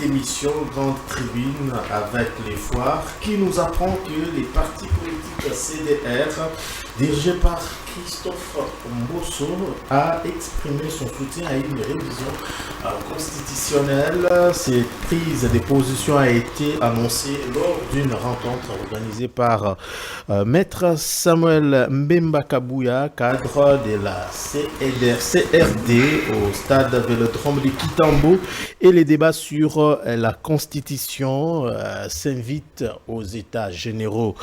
émission Grande Tribune avec les Foires qui nous apprend que les partis politiques CDR dirigé par Christophe Mbosso a exprimé son soutien à une révision constitutionnelle. Cette prise de position a été annoncée lors d'une rencontre organisée par Maître Samuel Mbemba Kabouya, cadre de la CRD au stade Vélodrome de Kitambo, et les débats sur la Constitution s'invitent aux États généraux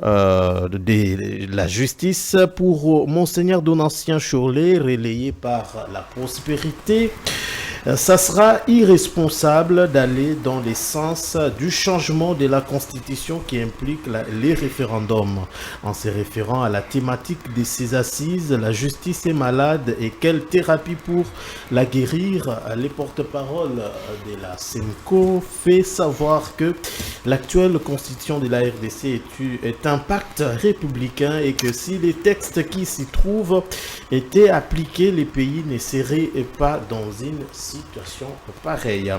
de la justice pour Monseigneur Donatien Cholet, relayé par la prospérité. Ça sera irresponsable d'aller dans le sens du changement de la Constitution qui implique les référendums. En se référant à la thématique de ces assises, la justice est malade et quelle thérapie pour la guérir? Les porte-paroles de la SEMCO fait savoir que l'actuelle Constitution de la RDC est un pacte républicain et que si les textes qui s'y trouvent étaient appliqués, les pays ne seraient pas dans une situation pareille.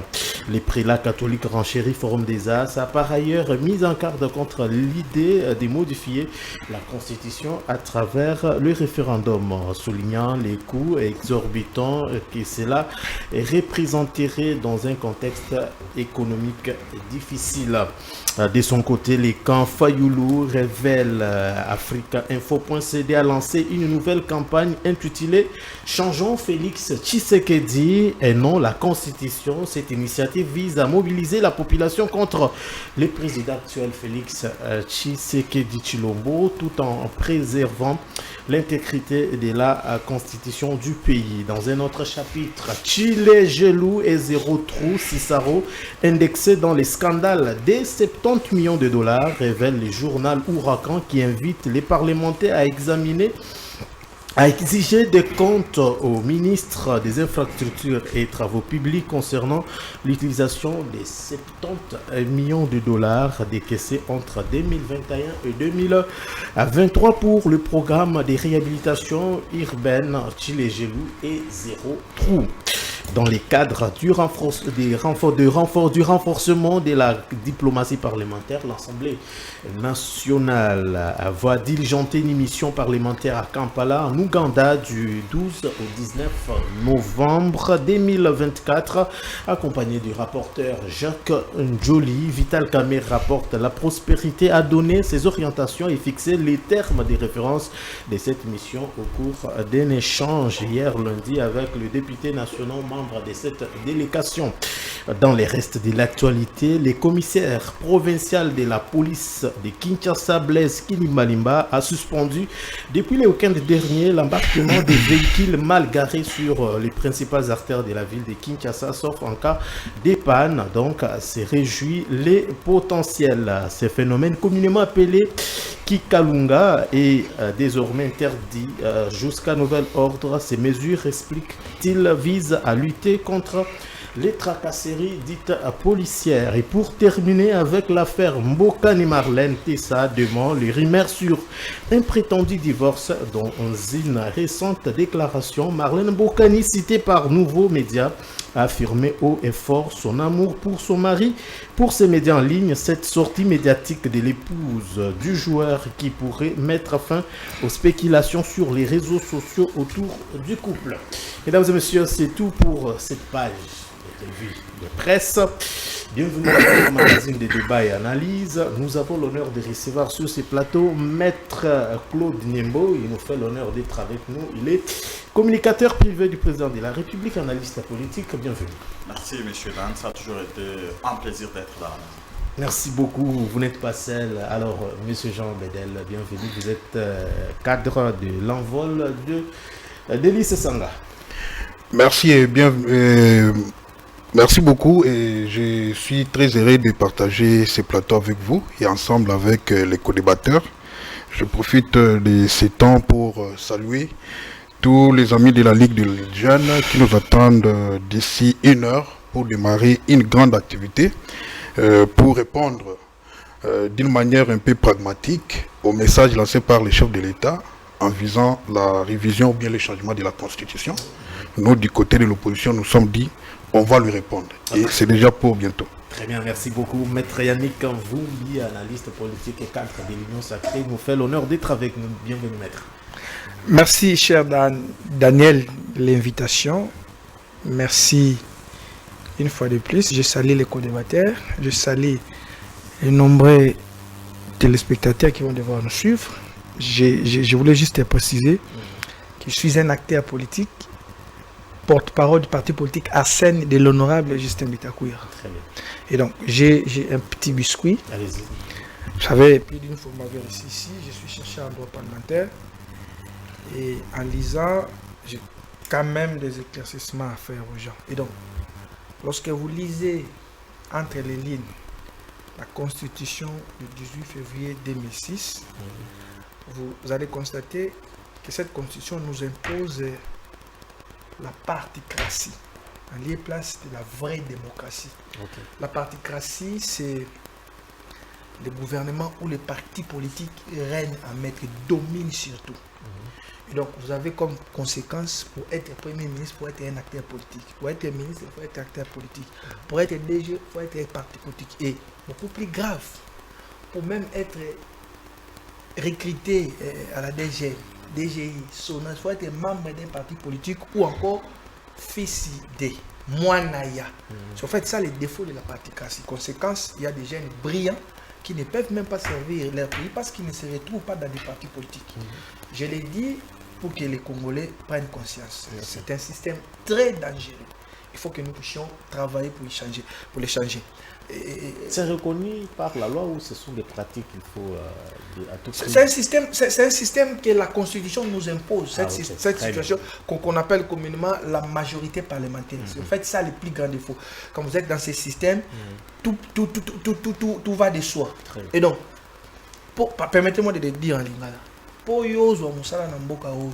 Les prélats catholiques renchéris Forum des As a par ailleurs mis en garde contre l'idée de modifier la Constitution à travers le référendum, soulignant les coûts exorbitants que cela représenterait dans un contexte économique difficile. De son côté, les camps Fayoulou révèle Africa-Info.cd a lancé une nouvelle campagne intitulée « Changeons Félix Tshisekedi et non la Constitution ». Cette initiative vise à mobiliser la population contre le président actuel Félix Tshisekedi Tshilombo tout en préservant l'intégrité de la Constitution du pays. Dans un autre chapitre, Chile, Gelou et Zéro Trou Cicero indexés dans les scandales des 70 millions de dollars, révèle le journal Ouragan qui invite les parlementaires à exiger des comptes au ministre des Infrastructures et Travaux Publics concernant l'utilisation des 70 millions de dollars décaissés entre 2021 et 2023 pour le programme de réhabilitation urbaine Chile-Gelou et Zéro Trou. Dans les cadres du renforcement de la diplomatie parlementaire, l'Assemblée nationale va diligenter une mission parlementaire à Kampala, en Ouganda, du 12 au 19 novembre 2024, accompagné du rapporteur Jacques Njoli. Vital Kamerhe rapporte la prospérité a donné ses orientations et fixé les termes de référence de cette mission au cours d'un échange hier lundi avec le député national membre de cette délégation. Dans les restes de l'actualité, le commissaire provincial de la police de Kinshasa, Blaise Kilimalimba, a suspendu depuis le week-end dernier l'embarquement des véhicules mal garés sur les principales artères de la ville de Kinshasa, sauf en cas de panne. Donc, c'est réjoui les potentiels. Ce phénomène communément appelé Kikalunga est désormais interdit jusqu'à nouvel ordre. Ces mesures, explique-t-il, visent à lutter contre les tracasseries dites policières. Et pour terminer avec l'affaire Mbokani Marlène Tessa demande les rumeurs sur un prétendu divorce. Dans une récente déclaration, Marlène Mbokani, citée par Nouveaux Médias, a affirmé haut et fort son amour pour son mari. Pour ces médias en ligne, cette sortie médiatique de l'épouse du joueur qui pourrait mettre fin aux spéculations sur les réseaux sociaux autour du couple. Mesdames et messieurs, c'est tout pour cette page de revue de presse. Bienvenue dans le magazine de débat et analyse. Nous avons l'honneur de recevoir sur ce plateau Maître Claude Niembo. Il nous fait l'honneur d'être avec nous. Il est communicateur privé du président de la République, analyste politique. Bienvenue. Merci, M. Dan. Ça a toujours été un plaisir d'être là. Merci beaucoup. Vous n'êtes pas seul. Alors, M. Jean Bedel, bienvenue. Vous êtes cadre de l'envol d'Élise Sanga. Merci et merci beaucoup et je suis très heureux de partager ce plateau avec vous et ensemble avec les co-débatteurs. Je profite de ce temps pour saluer tous les amis de la Ligue des jeunes qui nous attendent d'ici 1 heure pour démarrer une grande activité pour répondre d'une manière un peu pragmatique au message lancé par les chefs de l'État en visant la révision ou bien le changement de la Constitution. Nous, du côté de l'opposition, nous sommes dit, on va lui répondre. Et c'est déjà pour bientôt. Très bien, merci beaucoup. Maître Yannick Kanvumbi, analyste politique et cadre de l'Union Sacrée, nous fait l'honneur d'être avec nous. Bienvenue, maître. Merci, cher Daniel, de l'invitation. Merci une fois de plus. Je salue les co-débatteurs. Je salue les nombreux téléspectateurs qui vont devoir nous suivre. Je voulais juste préciser que je suis un acteur politique, porte-parole du parti politique Arsène de l'honorable Justin Bitakouyar. Très bien. Et donc, j'ai un petit biscuit. Allez-y. Vous savez, plus d'une fois, ma vie ici, je suis chercheur en droit parlementaire. Et en lisant, j'ai quand même des éclaircissements à faire aux gens. Et donc, lorsque vous lisez entre les lignes la Constitution du 18 février 2006, vous allez constater que cette Constitution nous impose la particratie, en lieu place de la vraie démocratie. Okay. La particratie, c'est le gouvernement où les partis politiques règnent en maître, dominent surtout. Et donc, vous avez comme conséquence, pour être Premier ministre, pour être un acteur politique. Pour être ministre, il faut être acteur politique. Pour être DG, il faut être un parti politique. Et beaucoup plus grave, pour même être recruté à la DGI, SONAS, il faut être membre d'un parti politique ou encore fils de Moanaya. C'est en fait ça les défauts de la particratie. Conséquence, il y a des jeunes brillants qui ne peuvent même pas servir leur pays parce qu'ils ne se retrouvent pas dans des partis politiques. Je l'ai dit pour que les Congolais prennent conscience. C'est un système très dangereux. Il faut que nous puissions travailler pour les changer. C'est reconnu par la loi ou ce sont des pratiques qu'il faut à tout prix? C'est un système que la Constitution nous impose, cette situation qu'on appelle communément la majorité parlementaire. C'est en fait ça le plus grand défaut. Quand vous êtes dans ce système, tout va de soi. Et donc, permettez-moi de le dire en lingala. Pour yozo musala na mboka oyo,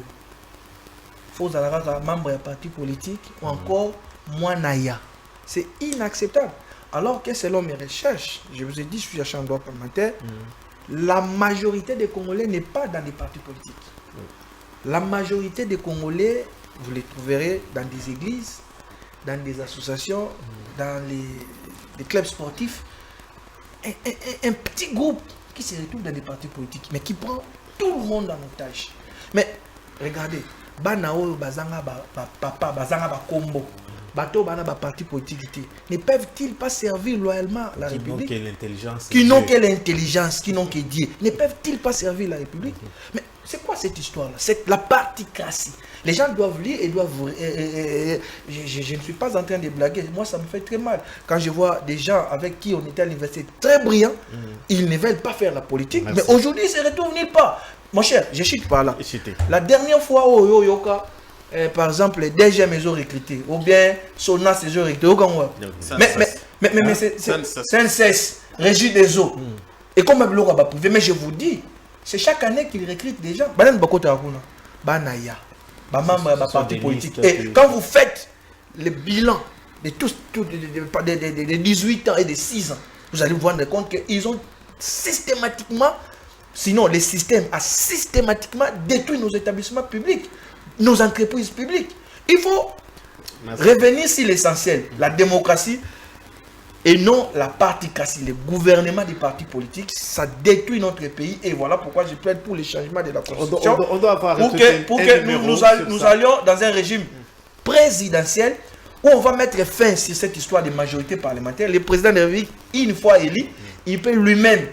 faut zalaka membre d'un parti politique ou encore moanaya. C'est inacceptable. Alors que selon mes recherches, je vous ai dit, je suis chercheur en droit parlementaire, la majorité des Congolais n'est pas dans des partis politiques. La majorité des Congolais, vous les trouverez dans des églises, dans des associations, dans les clubs sportifs. Un petit groupe qui se retrouve dans des partis politiques, mais qui prend tout le monde en otage. Mais regardez, Banao, Bazanga, Papa, Bazanga, Bakombo, Bato, Bana, parti politique, ne peuvent-ils pas servir loyalement la République? Qui n'ont que l'intelligence, qui n'ont que Dieu. Ne peuvent-ils pas servir la République? Mais c'est quoi cette histoire-là? C'est la particratie. Les gens doivent lire et doivent... je ne suis pas en train de blaguer. Moi, ça me fait très mal. Quand je vois des gens avec qui on était à l'université très brillants, ils ne veulent pas faire la politique. Merci. Mais aujourd'hui, ils ne se retrouvent nulle part. Mon cher, je chute par là. La dernière fois, par exemple, les DG ont recruté, ou bien SONAS les ont recruté. Mais c'est un cesse, Régie des eaux. Et comme mais je vous dis, c'est chaque année qu'ils recrutent des gens. Banaya, membre de parti politique. Et quand vous faites le bilan de tous, des 18 ans et des 6 ans, vous allez vous rendre compte qu'ils ont systématiquement, sinon le système a systématiquement détruit nos établissements publics, nos entreprises publiques. Il faut revenir sur l'essentiel, la démocratie et non la particratie. Le gouvernement des partis politiques, ça détruit notre pays et voilà pourquoi je plaide pour le changement de la Constitution. On doit avoir pour que nous allions dans un régime présidentiel où on va mettre fin sur cette histoire de majorité parlementaire. Le président de la République, une fois élu, il peut lui-même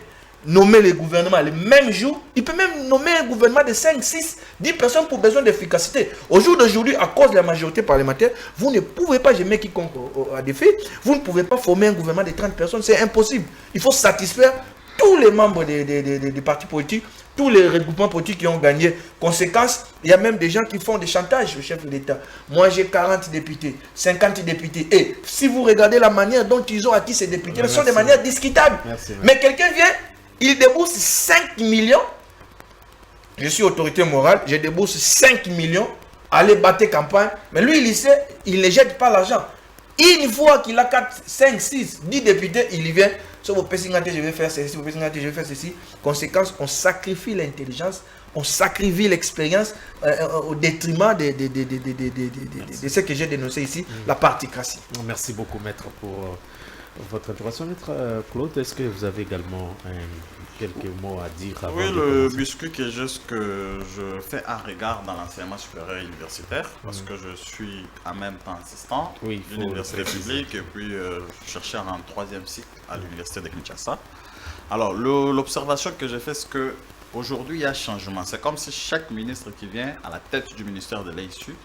nommer le gouvernement le même jour. Il peut même nommer un gouvernement de 5, 6, 10 personnes pour besoin d'efficacité. Au jour d'aujourd'hui, à cause de la majorité parlementaire, vous ne pouvez pas, je mets quiconque à défi, vous ne pouvez pas former un gouvernement de 30 personnes. C'est impossible. Il faut satisfaire tous les membres des partis politiques, tous les regroupements politiques qui ont gagné. Conséquence, il y a même des gens qui font des chantages au chef de l'État. Moi, j'ai 40 députés, 50 députés. Et si vous regardez la manière dont ils ont acquis ces députés, ce sont des manières discutables. Mais quelqu'un vient, il débourse 5 millions. Je suis autorité morale, je débourse 5 millions, aller battre campagne. Mais lui, il sait, il ne jette pas l'argent. Une fois qu'il a 4, 5, 6, 10 députés, il y vient. Sur vos je vais faire ceci, je vais faire ceci. Conséquence, on sacrifie l'intelligence, on sacrifie l'expérience au détriment de ce que j'ai dénoncé ici, la particratie. Merci beaucoup, Maître, pour votre intervention. Maître Claude, est-ce que vous avez également quelques mots à dire avant Oui, de le commencer? biscuit qui est juste que je fais un regard dans l'enseignement supérieur universitaire parce que je suis en même temps assistant Oui, il faut d'université préciser. publique et puis chercheur en 3e cycle à l'université de Kinshasa. Alors, l'observation que j'ai faite, c'est que aujourd'hui il y a changement. C'est comme si chaque ministre qui vient à la tête du ministère de l'ISU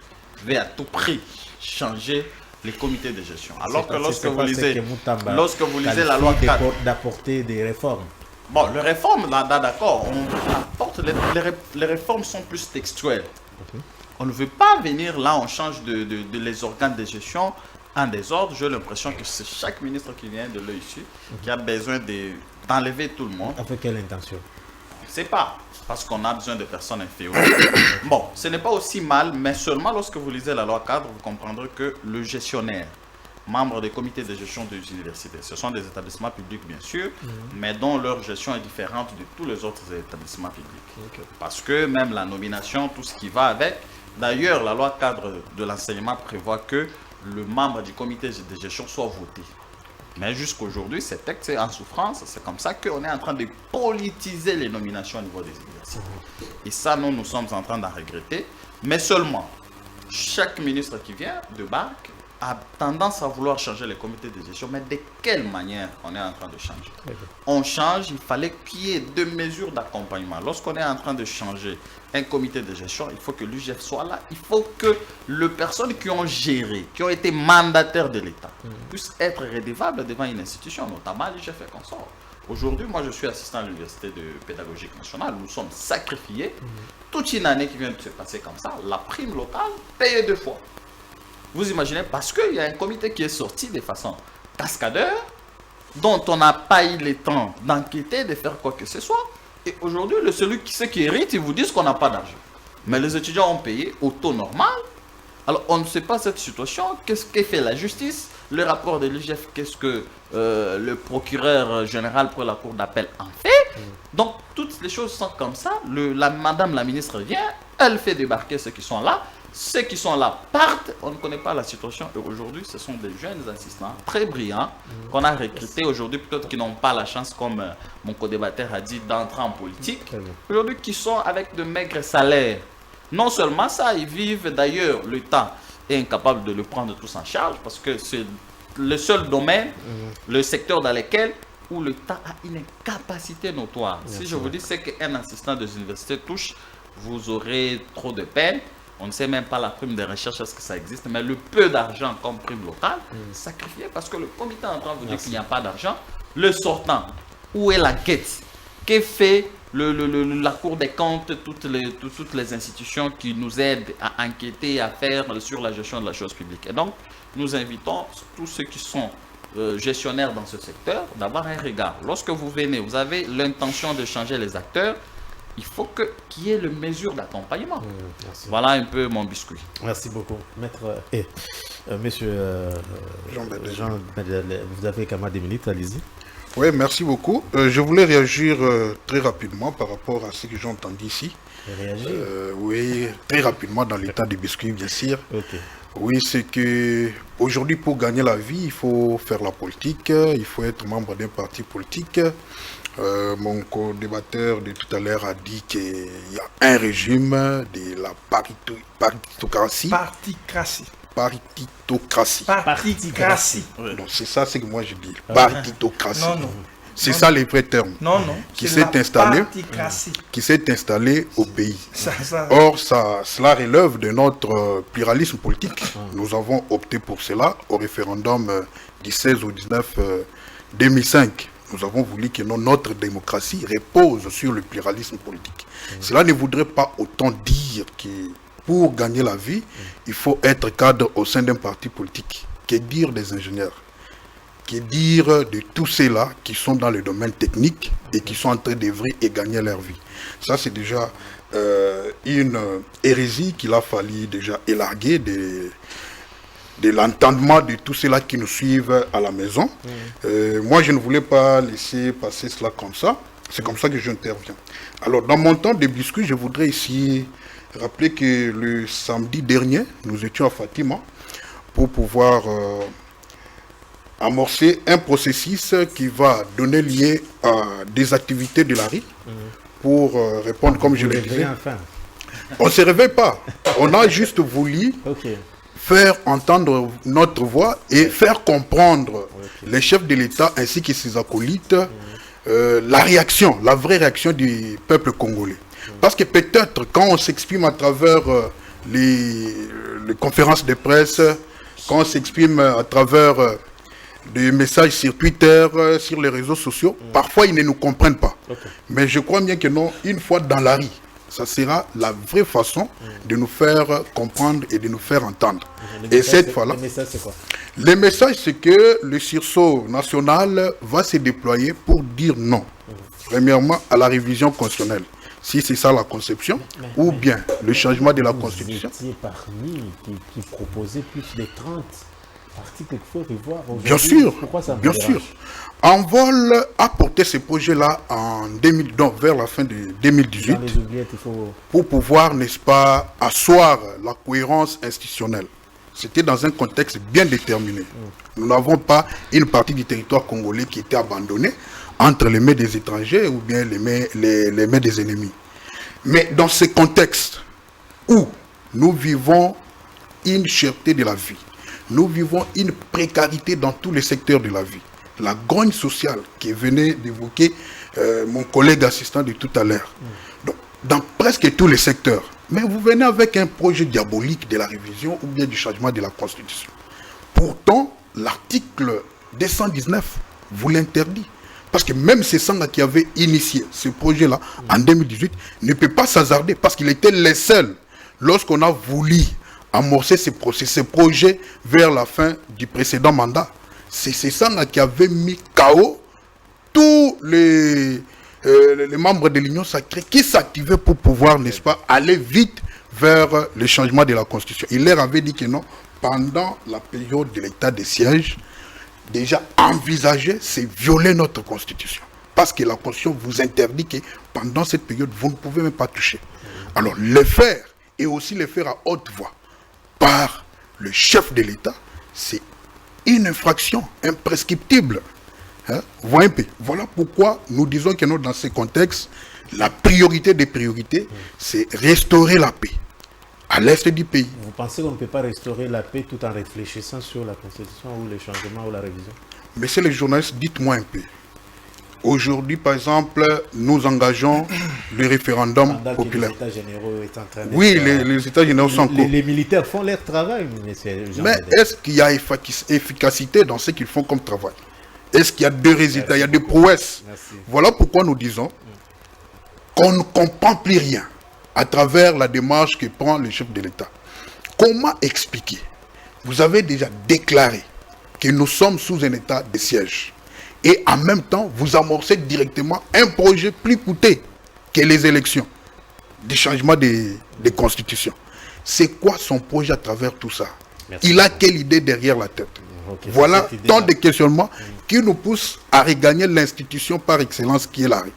veut à tout prix changer les comités de gestion. Alors que lorsque vous lisez la loi 4, d'apporter des réformes. bon, les réformes, là, d'accord, on apporte, les réformes sont plus textuelles. On ne veut pas venir là, on change de les organes de gestion en désordre. J'ai l'impression que c'est chaque ministre qui vient de l'ISU qui a besoin d'enlever tout le monde. Avec quelle intention? Je ne sais pas, parce qu'on a besoin de personnes inférieures. Bon, ce n'est pas aussi mal, mais seulement lorsque vous lisez la loi cadre, vous comprendrez que le gestionnaire, membre des comités de gestion des universités, ce sont des établissements publics bien sûr, mais dont leur gestion est différente de tous les autres établissements publics. Parce que même la nomination, tout ce qui va avec, d'ailleurs la loi cadre de l'enseignement prévoit que le membre du comité de gestion soit voté. Mais jusqu'aujourd'hui, ce texte est en souffrance. C'est comme ça qu'on est en train de politiser les nominations au niveau des universités. Et ça, nous sommes en train d'en regretter. Mais seulement, chaque ministre qui vient de BAC a tendance à vouloir changer les comités de gestion. Mais de quelle manière on est en train de changer? On change, il fallait qu'il y ait deux mesures d'accompagnement. Lorsqu'on est en train de changer un comité de gestion, il faut que l'UGF soit là. Il faut que les personnes qui ont géré, qui ont été mandataires de l'État, puissent être redevables devant une institution, notamment l'UGF et consorts. Aujourd'hui, moi je suis assistant à l'Université de pédagogique nationale. Nous sommes sacrifiés. Toute une année qui vient de se passer comme ça, la prime locale payée 2 fois. Vous imaginez, parce qu'il y a un comité qui est sorti de façon cascadeur, dont on n'a pas eu le temps d'enquêter, de faire quoi que ce soit. Et aujourd'hui, celui qui hérite, ils vous disent qu'on n'a pas d'argent. Mais les étudiants ont payé au taux normal. Alors, on ne sait pas cette situation. Qu'est-ce que fait la justice? Le rapport de l'IGF, qu'est-ce que le procureur général pour la cour d'appel en fait? Donc, toutes les choses sont comme ça. Madame la ministre vient, elle fait débarquer ceux qui sont là. Ceux qui sont là partent, on ne connaît pas la situation. Et aujourd'hui, ce sont des jeunes assistants très brillants qu'on a recrutés aujourd'hui, peut-être qui n'ont pas la chance, comme mon co-débatteur a dit, d'entrer en politique. Aujourd'hui, qui sont avec de maigres salaires. Non seulement ça, ils vivent d'ailleurs, l'État est incapable de le prendre tous en charge parce que c'est le seul domaine, le secteur dans lequel où l'État a une incapacité notoire. Si je vous dis ce qu'un assistant des universités touche, vous aurez trop de peine. On ne sait même pas la prime de recherche, est-ce que ça existe, mais le peu d'argent comme prime locale, sacrifié parce que le comité est en train de vous dire qu'il n'y a pas d'argent. Le sortant, où est l'enquête? Qu'est fait la Cour des comptes, toutes les institutions qui nous aident à enquêter, à faire sur la gestion de la chose publique? Et donc, nous invitons tous ceux qui sont gestionnaires dans ce secteur d'avoir un regard. Lorsque vous venez, vous avez l'intention de changer les acteurs, il faut qu'il y ait une mesure d'accompagnement. Voilà un peu mon biscuit. Merci beaucoup. Maître, monsieur Jean Bedel, vous avez quand même des minutes, allez-y. Oui, merci beaucoup. Je voulais réagir très rapidement par rapport à ce que j'ai entendu ici. Réagir oui, très rapidement dans l'état des biscuits, bien sûr. Ok. Oui, c'est que aujourd'hui, pour gagner la vie, il faut faire la politique, il faut être membre d'un parti politique. Mon co-débatteur de tout à l'heure a dit qu'il y a un régime de la paritocratie. Paritocratie. Donc c'est ça ce que moi je dis. Paritocratie. Non. C'est ça les vrais termes. Non. Qui s'est installé au pays. Or, cela relève de notre pluralisme politique. Nous avons opté pour cela au référendum du 16 au 19 2005. Nous avons voulu que notre démocratie repose sur le pluralisme politique. Cela ne voudrait pas autant dire que pour gagner la vie, il faut être cadre au sein d'un parti politique. Que dire des ingénieurs? Que dire de tous ceux-là qui sont dans le domaine technique et qui sont en train d'œuvrer et gagner leur vie? Ça, c'est déjà une hérésie qu'il a fallu déjà élarguer de l'entendement de tous ceux-là qui nous suivent à la maison. Moi, je ne voulais pas laisser passer cela comme ça. C'est comme ça que j'interviens. Alors, dans mon temps de discussion, je voudrais ici rappeler que le samedi dernier, nous étions à Fatima pour pouvoir amorcer un processus qui va donner lieu à des activités de la RI pour répondre, comme je le disais. Enfin. On ne se réveille pas. On a juste voulu faire entendre notre voix et faire comprendre les chefs de l'État ainsi que ses acolytes la réaction, la vraie réaction du peuple congolais. Parce que peut-être quand on s'exprime à travers les conférences de presse, quand on s'exprime à travers des messages sur Twitter, sur les réseaux sociaux, parfois ils ne nous comprennent pas. Mais je crois bien que non, une fois dans la rue, ça sera la vraie façon de nous faire comprendre et de nous faire entendre. Et cette fois-là, le message, c'est quoi? le message, c'est que le sursaut national va se déployer pour dire non. Premièrement, à la révision constitutionnelle. Si c'est ça la conception, ou bien le changement de la Constitution. Vous étiez parmi qui proposait plus de 30 articles qu'il faut revoir aujourd'hui. Bien sûr, Pourquoi ça vous bien dérange? sûr. Envol a porté ce projet-là en 2000, donc vers la fin de 2018 Dans les oubliettes, il faut... pour pouvoir, n'est-ce pas, asseoir la cohérence institutionnelle. C'était dans un contexte bien déterminé. Nous n'avons pas une partie du territoire congolais qui était abandonnée entre les mains des étrangers ou bien les mains des ennemis. Mais dans ce contexte où nous vivons une cherté de la vie, nous vivons une précarité dans tous les secteurs de la vie, la grogne sociale qui venait d'évoquer mon collègue assistant de tout à l'heure, dans presque tous les secteurs. Mais vous venez avec un projet diabolique de la révision ou bien du changement de la Constitution. Pourtant, l'article 219 vous l'interdit. Parce que même ces Sanga qui avaient initié ce projet-là en 2018 ne peut pas s'hasarder parce qu'il était les seuls lorsqu'on a voulu amorcer ce projet vers la fin du précédent mandat. C'est ces Sanga qui avaient mis KO tous les membres de l'Union sacrée qui s'activaient pour pouvoir, n'est-ce pas, aller vite vers le changement de la Constitution. Il leur avait dit que non, pendant la période de l'état de siège, déjà envisager, c'est violer notre Constitution. Parce que la Constitution vous interdit que pendant cette période, vous ne pouvez même pas toucher. Alors, le faire, et aussi le faire à haute voix, par le chef de l'État, c'est une infraction imprescriptible. Hein? Voilà pourquoi nous disons que nous, dans ce contexte, la priorité des priorités, c'est restaurer la paix à l'est du pays. Vous pensez qu'on ne peut pas restaurer la paix tout en réfléchissant sur la Constitution ou les changements ou la révision? Messieurs les journalistes, dites-moi un peu. Aujourd'hui, par exemple, nous engageons le référendum populaire. Les États généraux est en train de oui, les États généraux sont court. Les militaires font leur travail, messieurs. Mais est-ce qu'il y a efficacité dans ce qu'ils font comme travail? Est-ce qu'il y a des résultats, il y a des prouesses? Voilà pourquoi nous disons qu'on ne comprend plus rien à travers la démarche que prend le chef de l'État. Comment expliquer? Vous avez déjà déclaré que nous sommes sous un état de siège. Et en même temps, vous amorcez directement un projet plus coûteux que les élections, du changement des constitutions. C'est quoi son projet à travers tout ça? Il a quelle idée derrière la tête? Voilà tant de questionnements qui nous poussent à regagner l'institution par excellence qui est la rue.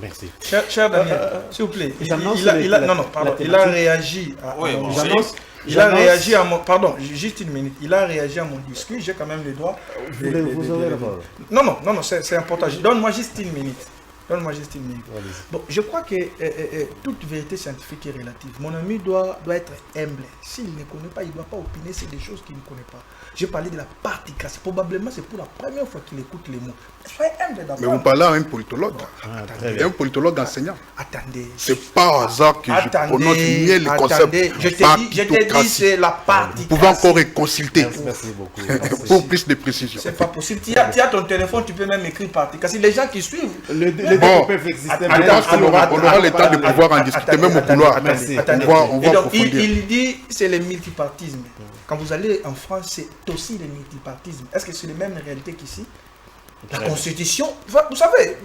Merci. Cher Daniel, s'il vous plaît, il a réagi à... Il a réagi à mon... Pardon, juste une minute. Il a réagi à mon discours. J'ai quand même le droit... Vous aurez la parole. Non, c'est important. Donne-moi juste une minute. Bon, je crois que toute vérité scientifique est relative. Mon ami doit être humble. S'il ne connaît pas, il ne doit pas opiner sur des choses qu'il ne connaît pas. J'ai parlé de la participation. Probablement, c'est pour la première fois qu'il écoute les mots. Soyez humble d'abord. Mais vous parlez à un politologue. Un politologue enseignant. Attendez. C'est pas hasard que je prononce mieux les concepts. Je t'ai dit, c'est la participation. Vous pouvez encore réconsulter. Merci beaucoup. Pour plus de précision. C'est pas possible. Tu as ton téléphone, tu peux même écrire participation. Les gens qui suivent. Bon, on aura le temps de pouvoir en discuter, même au couloir. On va approfondir. Il dit c'est le multipartisme. Quand vous allez en France, c'est aussi le multipartisme. Est-ce que c'est les mêmes réalités qu'ici? La Constitution, vous savez,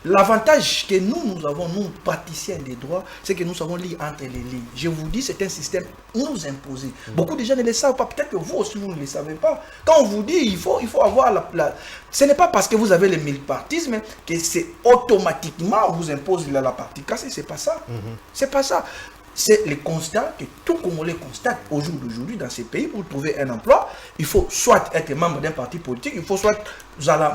l'avantage que nous avons, nous, praticiens des droits, c'est que nous savons lire entre les lignes. Je vous dis, c'est un système nous imposé. Beaucoup de gens ne le savent pas. Peut-être que vous aussi, vous ne le savez pas. Quand on vous dit, il faut avoir Ce n'est pas parce que vous avez le mille-partisme que c'est automatiquement, on vous impose la partie cassée. C'est pas ça. C'est pas ça. C'est le constat que tout Congolais constate au jour d'aujourd'hui dans ces pays. Pour trouver un emploi, il faut soit être membre d'un parti politique, il faut soit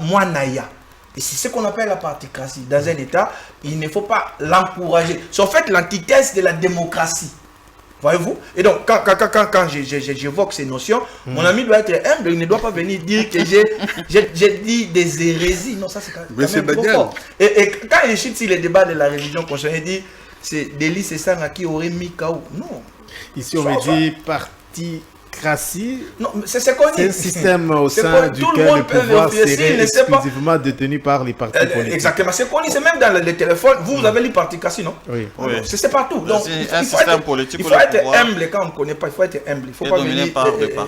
moinaya. Et c'est ce qu'on appelle la particratie. Dans un État, il ne faut pas l'encourager. C'est en fait l'antithèse de la démocratie. Voyez-vous? Et donc, quand j'évoque ces notions, mon ami doit être humble, il ne doit pas venir dire que j'ai dit des hérésies. Non, ça c'est quand même trop fort. Et quand il chute sur les débats de la religion constitutionnelle, il dit c'est Deli Sesanga qui aurait mis KO. Non. Ici, on me dit particratie. Non, c'est qu'on dit. C'est un système au sein duquel le pouvoir serait exclusivement détenu par les partis politiques. Exactement. C'est qu'on dit, c'est même dans les téléphones. Vous avez les particraties, non? Oui. C'est partout. Donc, un système politique. Il faut être humble quand on ne connaît pas. Il faut être humble. Il ne faut pas venir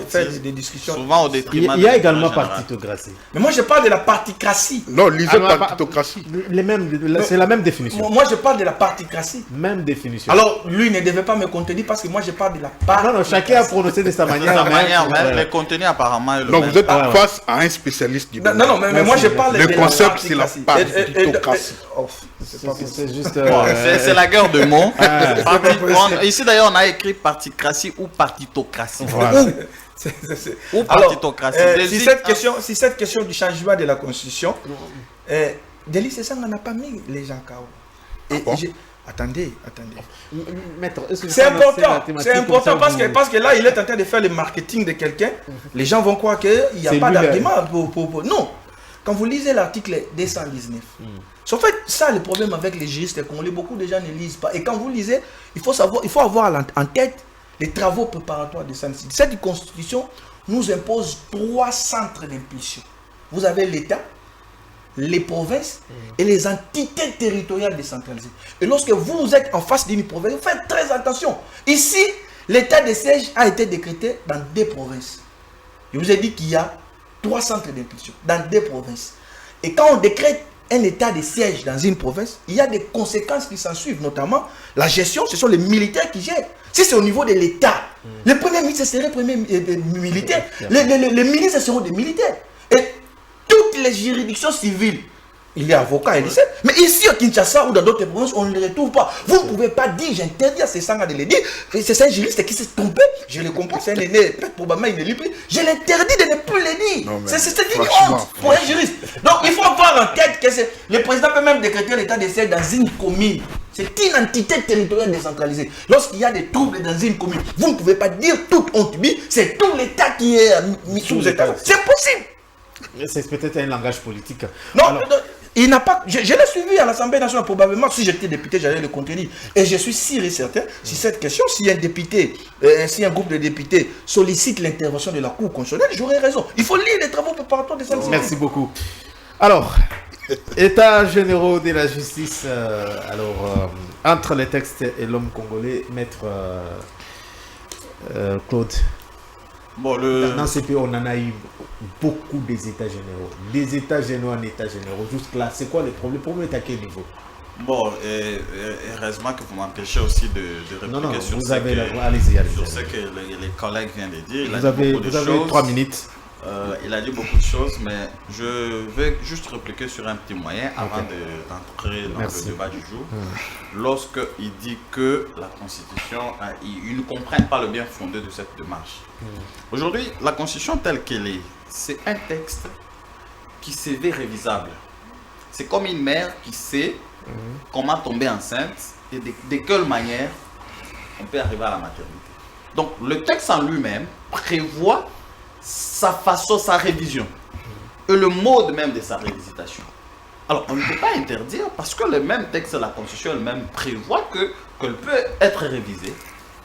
faire des discussions. Souvent au détriment. Il y a également partitocratie. Mais moi, je parle de la particratie. Non, lisez partitocratie. C'est la même définition. Moi, je parle de la particratie. Même définition. Alors, lui ne devait pas me contredire parce que moi, je parle de la particratie. Non, chacun a prononcé de sa manière. Mais le contenu apparemment est le donc même. vous êtes face à un spécialiste du Non, mais moi je parle de le concept, c'est la partitocratie. C'est juste. C'est la guerre de mots. Ici d'ailleurs on a écrit particratie ou partitocratie. Ou partitocratie. Si cette question du changement de la constitution, Deli Sesanga n'a pas mis les gens KO. Attendez. Maître, c'est important parce que là, il est en train de faire le marketing de quelqu'un. Les gens vont croire qu'il n'y a pas d'argument pour... Non. Quand vous lisez l'article 219, en fait, ça, le problème avec les juristes congolais, beaucoup de gens ne lisent pas. Et quand vous lisez, il faut avoir en tête les travaux préparatoires de San Sidi. Cette constitution nous impose 3 centres d'impulsion. Vous avez l'État, les provinces et les entités territoriales décentralisées. Et lorsque vous êtes en face d'une province, vous faites très attention. Ici, l'état de siège a été décrété dans 2 provinces. Je vous ai dit qu'il y a 3 centres d'impulsion dans 2 provinces. Et quand on décrète un état de siège dans une province, il y a des conséquences qui s'en suivent, notamment la gestion, ce sont les militaires qui gèrent. Si c'est au niveau de l'État, le premier ministre serait premier militaire, les ministres seront des militaires. Et toutes les juridictions civiles, il est avocat, il sait. Mais ici, au Kinshasa ou dans d'autres provinces, on ne les retrouve pas. Vous ne pouvez pas dire, j'interdis à ces sangs de le dire. C'est un juriste qui s'est trompé. Je le comprends, c'est un aîné, peut-être probablement il ne lit plus. Je l'interdis de ne plus le dire. C'est une honte pour un juriste. Donc il faut avoir en tête que le président peut même décréter l'état de siège dans une commune. C'est une entité territoriale décentralisée. Lorsqu'il y a des troubles dans une commune, vous ne pouvez pas dire toute honte. C'est tout l'État qui est mis sous État. C'est possible. C'est peut-être un langage politique. Non, il n'a pas. Je l'ai suivi à l'Assemblée nationale, probablement. Si j'étais député, j'allais le contenir. Et je suis sûr et certain, si cette question, si un député, si un groupe de députés sollicite l'intervention de la Cour constitutionnelle, j'aurais raison. Il faut lire les travaux préparatoires de cette Merci beaucoup. Alors, États généraux de la justice, entre les textes et l'homme congolais, maître Claude. Bon, dans ces pays, on en a eu beaucoup des états généraux. Des états généraux en états généraux. Jusque-là, c'est quoi le problème? Le problème est à quel niveau? Bon, heureusement que vous m'empêchez aussi de répliquer sur ce que les collègues viennent de dire. Vous avez 3 minutes. Il a dit beaucoup de choses, mais je vais juste répliquer sur un petit moyen avant d'entrer dans le débat du jour. Lorsqu'il dit que la Constitution, ils ne comprennent pas le bien fondé de cette démarche. Aujourd'hui, la Constitution telle qu'elle est, c'est un texte qui se veut révisable. C'est comme une mère qui sait comment tomber enceinte et de quelle manière on peut arriver à la maternité. Donc, le texte en lui-même prévoit sa façon, sa révision et le mode même de sa révisitation. Alors, on ne peut pas interdire parce que le même texte de la Constitution elle-même prévoit qu'elle peut être révisée.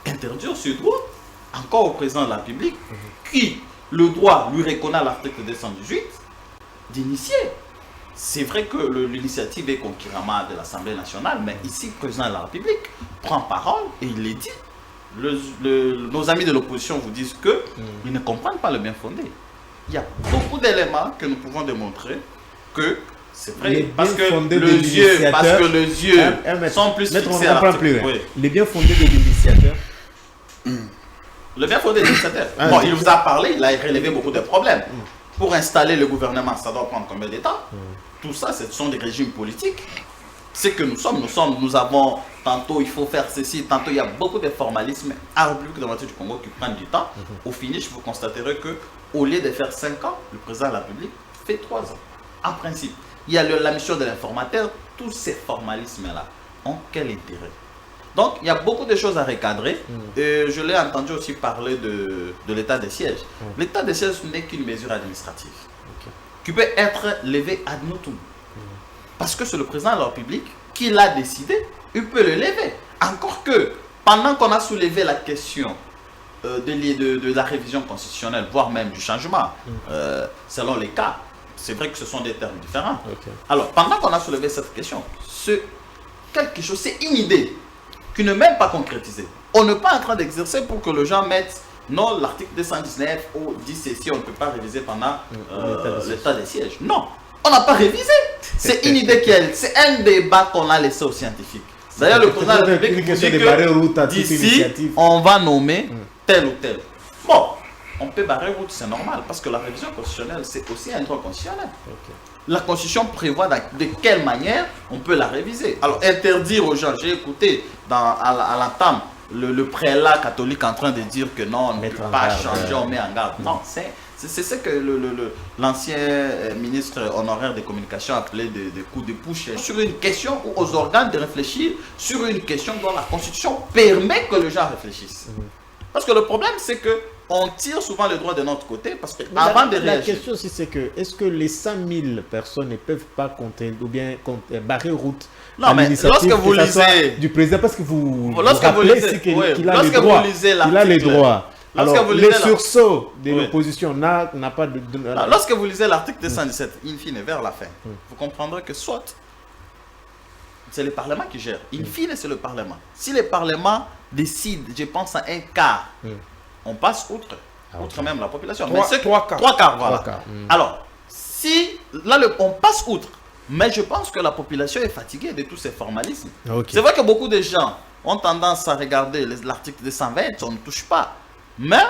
Interdire ce droit encore au président de la République qui, le droit lui reconnaît à l'article 218 d'initier. C'est vrai que l'initiative est concurremment de l'Assemblée nationale, mais ici, le président de la République prend parole et il les dit. Nos amis de l'opposition vous disent qu'ils ne comprennent pas le bien fondé. Il y a beaucoup d'éléments que nous pouvons démontrer que c'est vrai, Les parce bien que fondés de les l'initiateur- yeux sont plus Maître, fixés on à comprend l'article. plus. Oui. Les bien fondés de l'initiateur. Le bien fondé de l'initiateur. Bon, il vous a parlé, il a relevé beaucoup de problèmes. Pour installer le gouvernement, ça doit prendre combien d'États? Tout ça, ce sont des régimes politiques. C'est que nous avons, tantôt il faut faire ceci, tantôt il y a beaucoup de formalismes à la République démocratique du Congo qui prennent du temps. Au finish, vous constaterez que au lieu de faire 5 ans, le président de la République fait 3 ans. En principe, il y a la mission de l'informateur, tous ces formalismes-là ont quel intérêt? Donc, il y a beaucoup de choses à recadrer. Et je l'ai entendu aussi parler de l'état des sièges. L'état des sièges n'est qu'une mesure administrative qui peut être levée ad nutum. Parce que c'est le président de la République qui l'a décidé, il peut le lever. Encore que, pendant qu'on a soulevé la question de la révision constitutionnelle, voire même du changement, selon les cas, c'est vrai que ce sont des termes différents. Alors, pendant qu'on a soulevé cette question, c'est quelque chose, c'est une idée qui n'est même pas concrétisée. On n'est pas en train d'exercer pour que les gens mettent non, l'article 219 ou dit ceci, on ne peut pas réviser pendant l'état des sièges. Non, on n'a pas révisé. C'est une idée qui est, c'est un débat qu'on a laissé aux scientifiques. D'ailleurs, le président de la République dit que d'ici, on va nommer tel ou tel. Bon, on peut barrer route, c'est normal, parce que la révision constitutionnelle, c'est aussi un droit constitutionnel. La Constitution prévoit de quelle manière on peut la réviser. Alors, interdire aux gens, j'ai écouté à l'entame le prélat catholique en train de dire que non, on ne peut pas changer, on met en garde. Non, c'est ce que l'ancien ministre honoraire des communications appelait des coups de push sur une question ou aux organes de réfléchir sur une question dont la Constitution permet que les gens réfléchissent. Parce que le problème, c'est que on tire souvent le droit de notre côté parce que avant de réagir. La question aussi, c'est que est-ce que les 100 000 personnes ne peuvent pas compter ou bien barrer route? Non, mais lorsque vous lisez du président, parce que vous rappelez qu'il a les droits. Il a les droits. Alors, les sursauts de oui. l'opposition n'a pas de... Lorsque vous lisez l'article 217, in fine, vers la fin, vous comprendrez que soit c'est le Parlement qui gère. In fine, c'est le Parlement. Si le Parlement décide, je pense, à un quart, on passe outre. Outre même la population. Trois quarts, voilà. Alors, si là, on passe outre. Mais je pense que la population est fatiguée de tous ces formalismes. C'est vrai que beaucoup de gens ont tendance à regarder l'article 220, on ne touche pas. Mais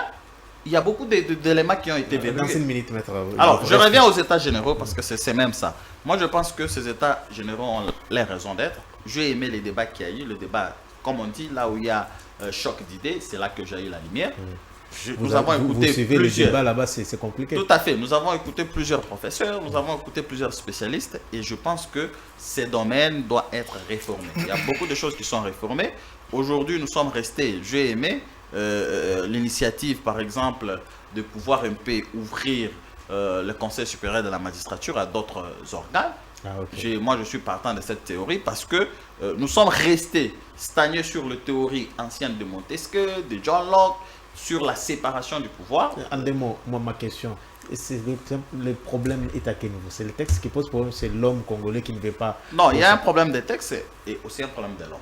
il y a beaucoup d'éléments qui ont été verrouillés. Alors, je reviens aux États généraux parce que c'est même ça. Moi, je pense que ces États généraux ont les raisons d'être. J'ai aimé les débats qu'il y a eu. Le débat, comme on dit, là où il y a choc d'idées, c'est là que j'ai eu la lumière. Nous avons écouté suivez plusieurs... le débat là-bas, c'est compliqué. Tout à fait. Nous avons écouté plusieurs professeurs, nous avons écouté plusieurs spécialistes et je pense que ces domaines doivent être réformés. Il y a beaucoup de choses qui sont réformées. Aujourd'hui, nous sommes restés, j'ai aimé l'initiative, par exemple, de pouvoir un peu ouvrir le Conseil supérieur de la magistrature à d'autres organes. Moi, je suis partant de cette théorie parce que nous sommes restés stagnés sur la théorie ancienne de Montesquieu, de John Locke, sur la séparation du pouvoir. En deux mots, moi, ma question, le problème est à quel niveau? C'est le texte qui pose problème, c'est l'homme congolais qui ne veut pas... Non, il y a un problème des textes et aussi un problème de l'homme.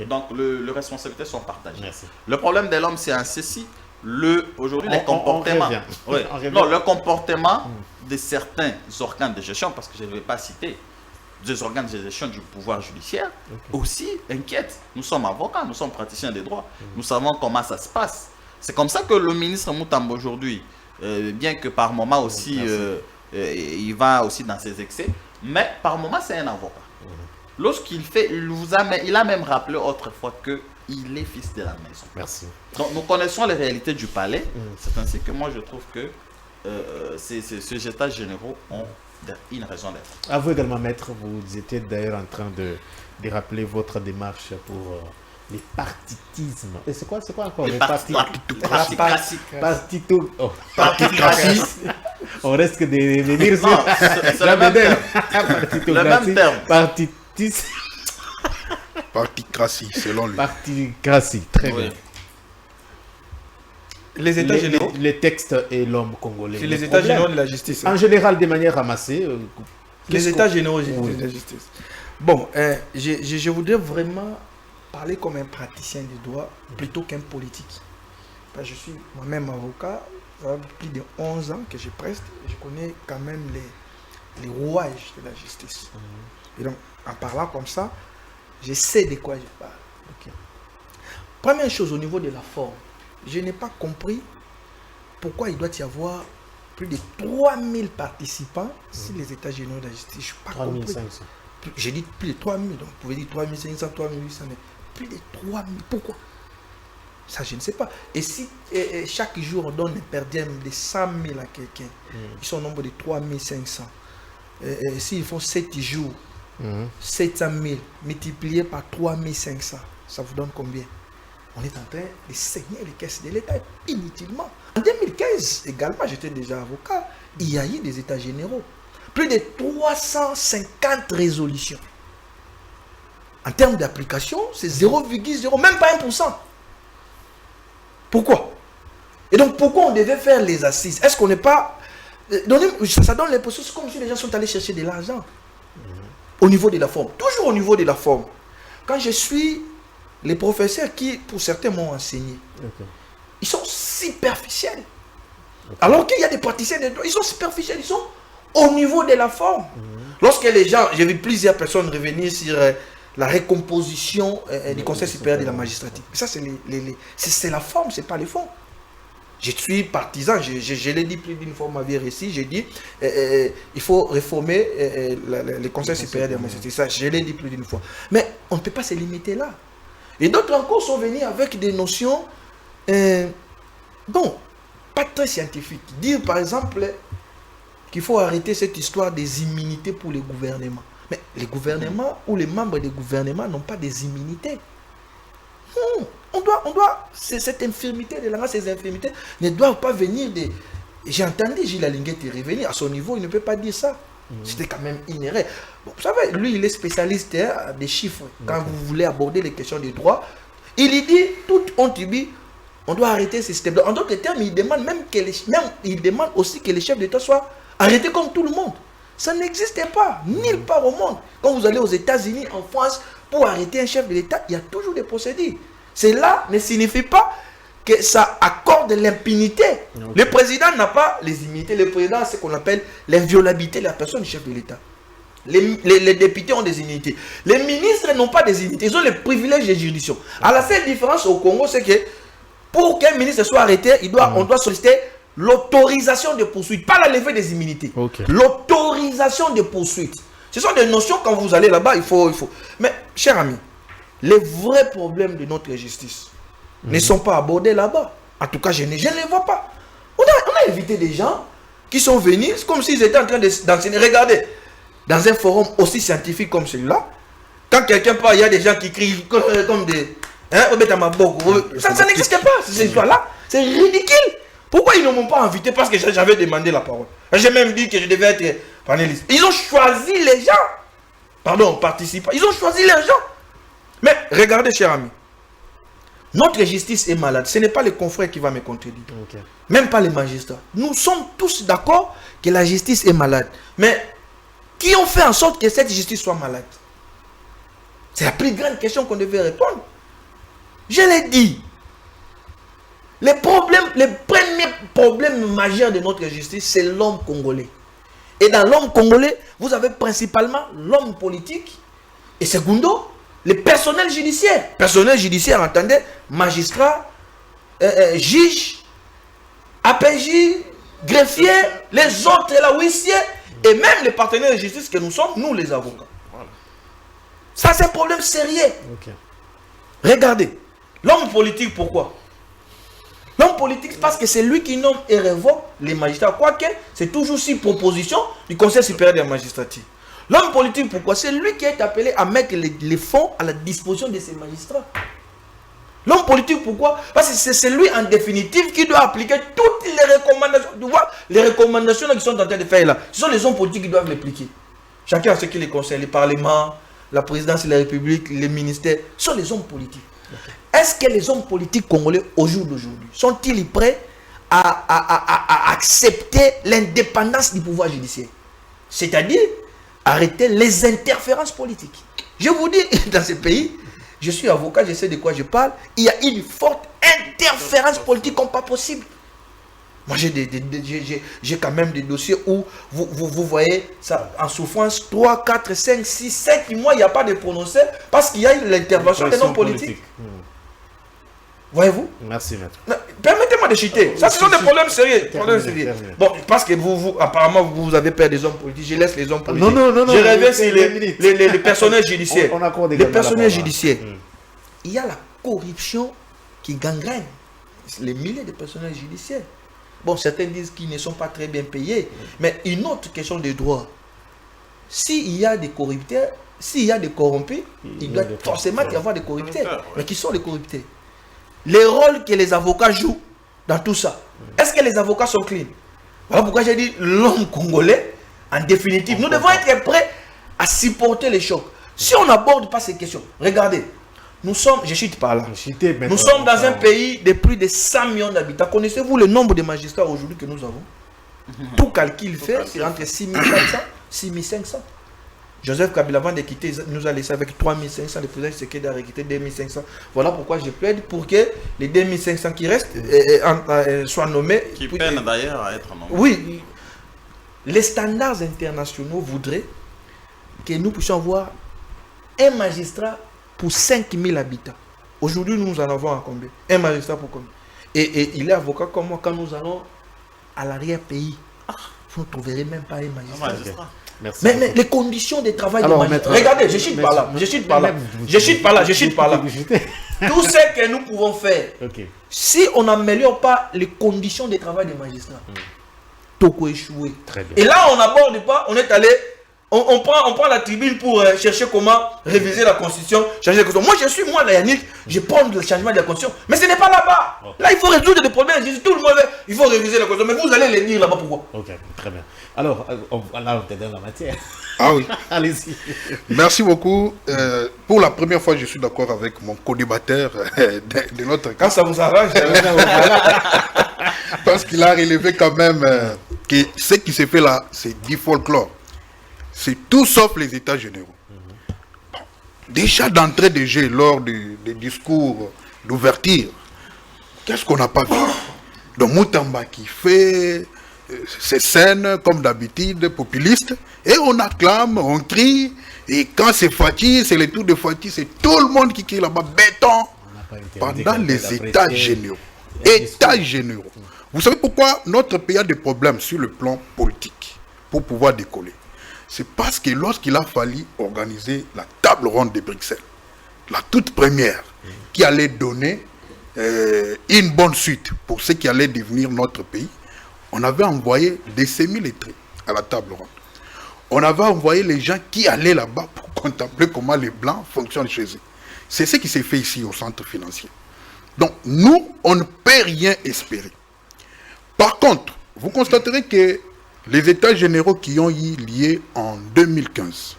Donc, les responsabilités sont partagées. Merci. Le problème de l'homme, c'est un ceci. Aujourd'hui, les comportements... le comportement de certains organes de gestion, parce que je ne vais pas citer des organes de gestion du pouvoir judiciaire, aussi inquiètent. Nous sommes avocats, nous sommes praticiens des droits. Nous savons comment ça se passe. C'est comme ça que le ministre Moutambo aujourd'hui, bien que par moment aussi, il va aussi dans ses excès, mais par moment, c'est un avocat. Lorsqu'il fait, il a même rappelé autrefois qu'il est fils de la maison. Merci. Donc nous connaissons les réalités du palais. C'est ainsi que moi je trouve que ces états généraux ont une raison d'être. À vous également, maître, vous étiez d'ailleurs en train de rappeler votre démarche pour les partitismes. Et c'est quoi encore les particratie. Particratie. On risque de dire ça. C'est le même terme. Particratie, selon lui. Particratie, très bien. Les États généraux. Les textes et l'homme congolais. C'est les États généraux de la justice. En général, de manière ramassée. Les États généraux de la justice. Bon, je voudrais vraiment parler comme un praticien du droit plutôt qu'un politique. Je suis moi-même avocat. Ça fait plus de 11 ans que je preste. Je connais quand même les rouages de la justice. Et donc, en parlant comme ça, je sais de quoi je parle. Okay. Première chose, au niveau de la forme, je n'ai pas compris pourquoi il doit y avoir plus de 3000 participants si les États généraux de la justice. Je n'ai pas compris. J'ai dit plus de 3000, donc vous pouvez dire 3500, 3800, mais plus de 3000. Pourquoi? Ça, je ne sais pas. Et si chaque jour on donne un per diem de 100 000 à quelqu'un, ils sont au nombre de 3500. S'ils font 7 jours, 700 000 multiplié par 3500, ça vous donne combien? On est en train de saigner les caisses de l'État inutilement. En 2015, également, j'étais déjà avocat, il y a eu des États généraux. Plus de 350 résolutions. En termes d'application, c'est 0,0, même pas 1%. Pourquoi? Et donc, pourquoi on devait faire les assises? Est-ce qu'on n'est pas... Ça donne l'impression, c'est comme si les gens sont allés chercher de l'argent. Au niveau de la forme. Toujours au niveau de la forme. Quand je suis les professeurs qui, pour certains, m'ont enseigné, ils sont superficiels. Alors qu'il y a des praticiens de droit, ils sont superficiels, ils sont au niveau de la forme. Lorsque les gens, j'ai vu plusieurs personnes revenir sur la recomposition du Conseil supérieur de la magistrature. Ça, c'est la forme, c'est pas le fond. Je suis partisan, je l'ai dit plus d'une fois, ma vie récit, j'ai dit il faut réformer le Conseil supérieur de la magistrature. Ça, je l'ai dit plus d'une fois. Mais on ne peut pas se limiter là. Et d'autres encore sont venus avec des notions, bon, pas très scientifiques. Dire par exemple qu'il faut arrêter cette histoire des immunités pour les gouvernements. Mais les gouvernements ou les membres des gouvernements n'ont pas des immunités. Non, on doit, cette infirmité de la race, ces infirmités ne doivent pas venir de... J'ai entendu Gilles Alinguette revenir, à son niveau, il ne peut pas dire ça. C'était quand même inhérent. Bon, vous savez, lui, il est spécialiste des chiffres. Quand vous voulez aborder les questions du droit, il dit, tout on dit, on doit arrêter ce système. En d'autres termes, il demande il demande aussi que les chefs d'État soient arrêtés comme tout le monde. Ça n'existait pas, nulle part au monde. Quand vous allez aux États-Unis, en France, pour arrêter un chef de l'État, il y a toujours des procédures. Cela ne signifie pas que ça accorde l'impunité. Le président n'a pas les immunités. Le président a ce qu'on appelle l'inviolabilité de la personne du chef de l'État. Les députés ont des immunités. Les ministres n'ont pas des immunités. Ils ont les privilèges de juridiction. Alors la seule différence au Congo, c'est que pour qu'un ministre soit arrêté, on doit solliciter l'autorisation de poursuite, pas la levée des immunités. L'autorisation de poursuite. Ce sont des notions, quand vous allez là-bas, il faut. Mais, chers amis, les vrais problèmes de notre justice ne sont pas abordés là-bas. En tout cas, je ne les vois pas. On a invité des gens qui sont venus, comme s'ils étaient en train d'enseigner. Regardez, dans un forum aussi scientifique comme celui-là, quand quelqu'un parle, il y a des gens qui crient comme des... Ça n'existe pas, ces histoires-là. C'est ridicule. Pourquoi ils ne m'ont pas invité? Parce que j'avais demandé la parole. J'ai même dit que je devais être panéliste. Ils ont choisi les gens. Pardon, participants. Ils ont choisi les gens. Mais regardez, chers amis. Notre justice est malade. Ce n'est pas le confrère qui va me contredire. Même pas les magistrats. Nous sommes tous d'accord que la justice est malade. Mais qui ont fait en sorte que cette justice soit malade? C'est la plus grande question qu'on devait répondre. Je l'ai dit. Les premiers problèmes majeurs de notre justice, c'est l'homme congolais. Et dans l'homme congolais, vous avez principalement l'homme politique et secondo, le personnel judiciaire. Personnel judiciaire, entendez, magistrat, juge, APJ, greffier, les autres, là, huissiers, et même les partenaires de justice que nous sommes, nous les avocats. Voilà. Ça, c'est un problème sérieux. Regardez, l'homme politique, pourquoi? L'homme politique, parce que c'est lui qui nomme et révoque les magistrats. Quoique, c'est toujours sur proposition du Conseil supérieur de la magistrature. L'homme politique, pourquoi? C'est lui qui est appelé à mettre les fonds à la disposition de ces magistrats. L'homme politique, pourquoi? Parce que c'est lui, en définitive, qui doit appliquer toutes les recommandations. Tu vois, les recommandations qu'ils sont en train de faire là, ce sont les hommes politiques qui doivent les appliquer. Chacun a ce qui les concerne. Le Parlement, la présidence de la République, les ministères, ce sont les hommes politiques. Est-ce que les hommes politiques congolais, au jour d'aujourd'hui, sont-ils prêts à accepter l'indépendance du pouvoir judiciaire? C'est-à-dire, arrêter les interférences politiques. Je vous dis, dans ce pays, je suis avocat, je sais de quoi je parle, il y a une forte interférence politique comme pas possible. Moi, j'ai quand même des dossiers où vous voyez ça en souffrance 3, 4, 5, 6, 7 mois, il n'y a pas de prononcé parce qu'il y a eu l'intervention des hommes politiques. Voyez-vous? Merci, maître. Permettez-moi de chuter. Ça, ce sont des problèmes sérieux. Bon, parce que apparemment, vous avez peur des hommes politiques. Je laisse les hommes politiques. Non. Je reviens sur les personnels judiciaires. On accorde les personnels judiciaires. Il y a la corruption qui gangrène les milliers de personnels judiciaires. Bon, certains disent qu'ils ne sont pas très bien payés. Mais une autre question de droit. S'il y a des corrupteurs, s'il y a des corrompus, il doit forcément y avoir des corrupteurs. Mais qui sont les corrupteurs? Les rôles que les avocats jouent dans tout ça. Est-ce que les avocats sont clean? Voilà pourquoi j'ai dit l'homme congolais, en définitive, nous devons être prêts à supporter les chocs. Si on n'aborde pas ces questions, regardez, nous sommes, je chute par là, nous sommes dans un pays de plus de 100 millions d'habitants. Connaissez-vous le nombre de magistrats aujourd'hui que nous avons? Tout calcul fait, c'est entre 6400 et 6500. Joseph Kabila, avant de quitter, nous a laissé avec 3500, le président Tshisekedi a quitté 2500. Voilà pourquoi je plaide pour que les 2500 qui restent soient nommés. Qui peinent d'ailleurs à être nommés. Oui. Les standards internationaux voudraient que nous puissions avoir un magistrat pour 5000 habitants. Aujourd'hui, nous en avons à combien? Un magistrat pour combien? Et il est avocat comme moi. Quand nous allons à l'arrière-pays, vous ne trouverez même pas un magistrat. Merci. Mais les conditions de travail des magistrats. Regardez, je chute par là. Tout ce que nous pouvons faire, si on n'améliore pas les conditions de travail des magistrats, Toko échoué. Et là, on n'aborde pas, on est allé, on prend la tribune pour chercher comment réviser la constitution, changer la constitution. Moi, Yannick, je prends le changement de la constitution, mais ce n'est pas là-bas. Là, il faut résoudre des problèmes. Je dis tout le monde, il faut réviser la constitution, mais vous allez les lire là-bas pourquoi? Ok, très bien. Alors, on va peut-être dans la matière. Ah oui. Allez-y. Merci beaucoup. Pour la première fois, je suis d'accord avec mon co-débatteur de notre cas. Quand ça vous arrange, parce qu'il a relevé quand même que ce qui s'est fait là, c'est du folklore. C'est tout sauf les états généraux. Bon. Déjà d'entrée de jeu, lors des discours d'ouverture, qu'est-ce qu'on n'a pas vu? Donc Moutamba qui fait ces scènes, comme d'habitude, populistes, et on acclame, on crie, et quand c'est Fati, c'est le tour de Fati, c'est tout le monde qui crie là-bas, béton, pendant les états généraux. États généraux. Vous savez pourquoi notre pays a des problèmes sur le plan politique, pour pouvoir décoller? C'est parce que lorsqu'il a fallu organiser la table ronde de Bruxelles, la toute première, qui allait donner une bonne suite pour ce qui allait devenir notre pays, on avait envoyé des semi-lettrés à la table ronde. On avait envoyé les gens qui allaient là-bas pour contempler comment les Blancs fonctionnent chez eux. C'est ce qui s'est fait ici au centre financier. Donc, nous, on ne peut rien espérer. Par contre, vous constaterez que les états généraux qui ont eu lieu en 2015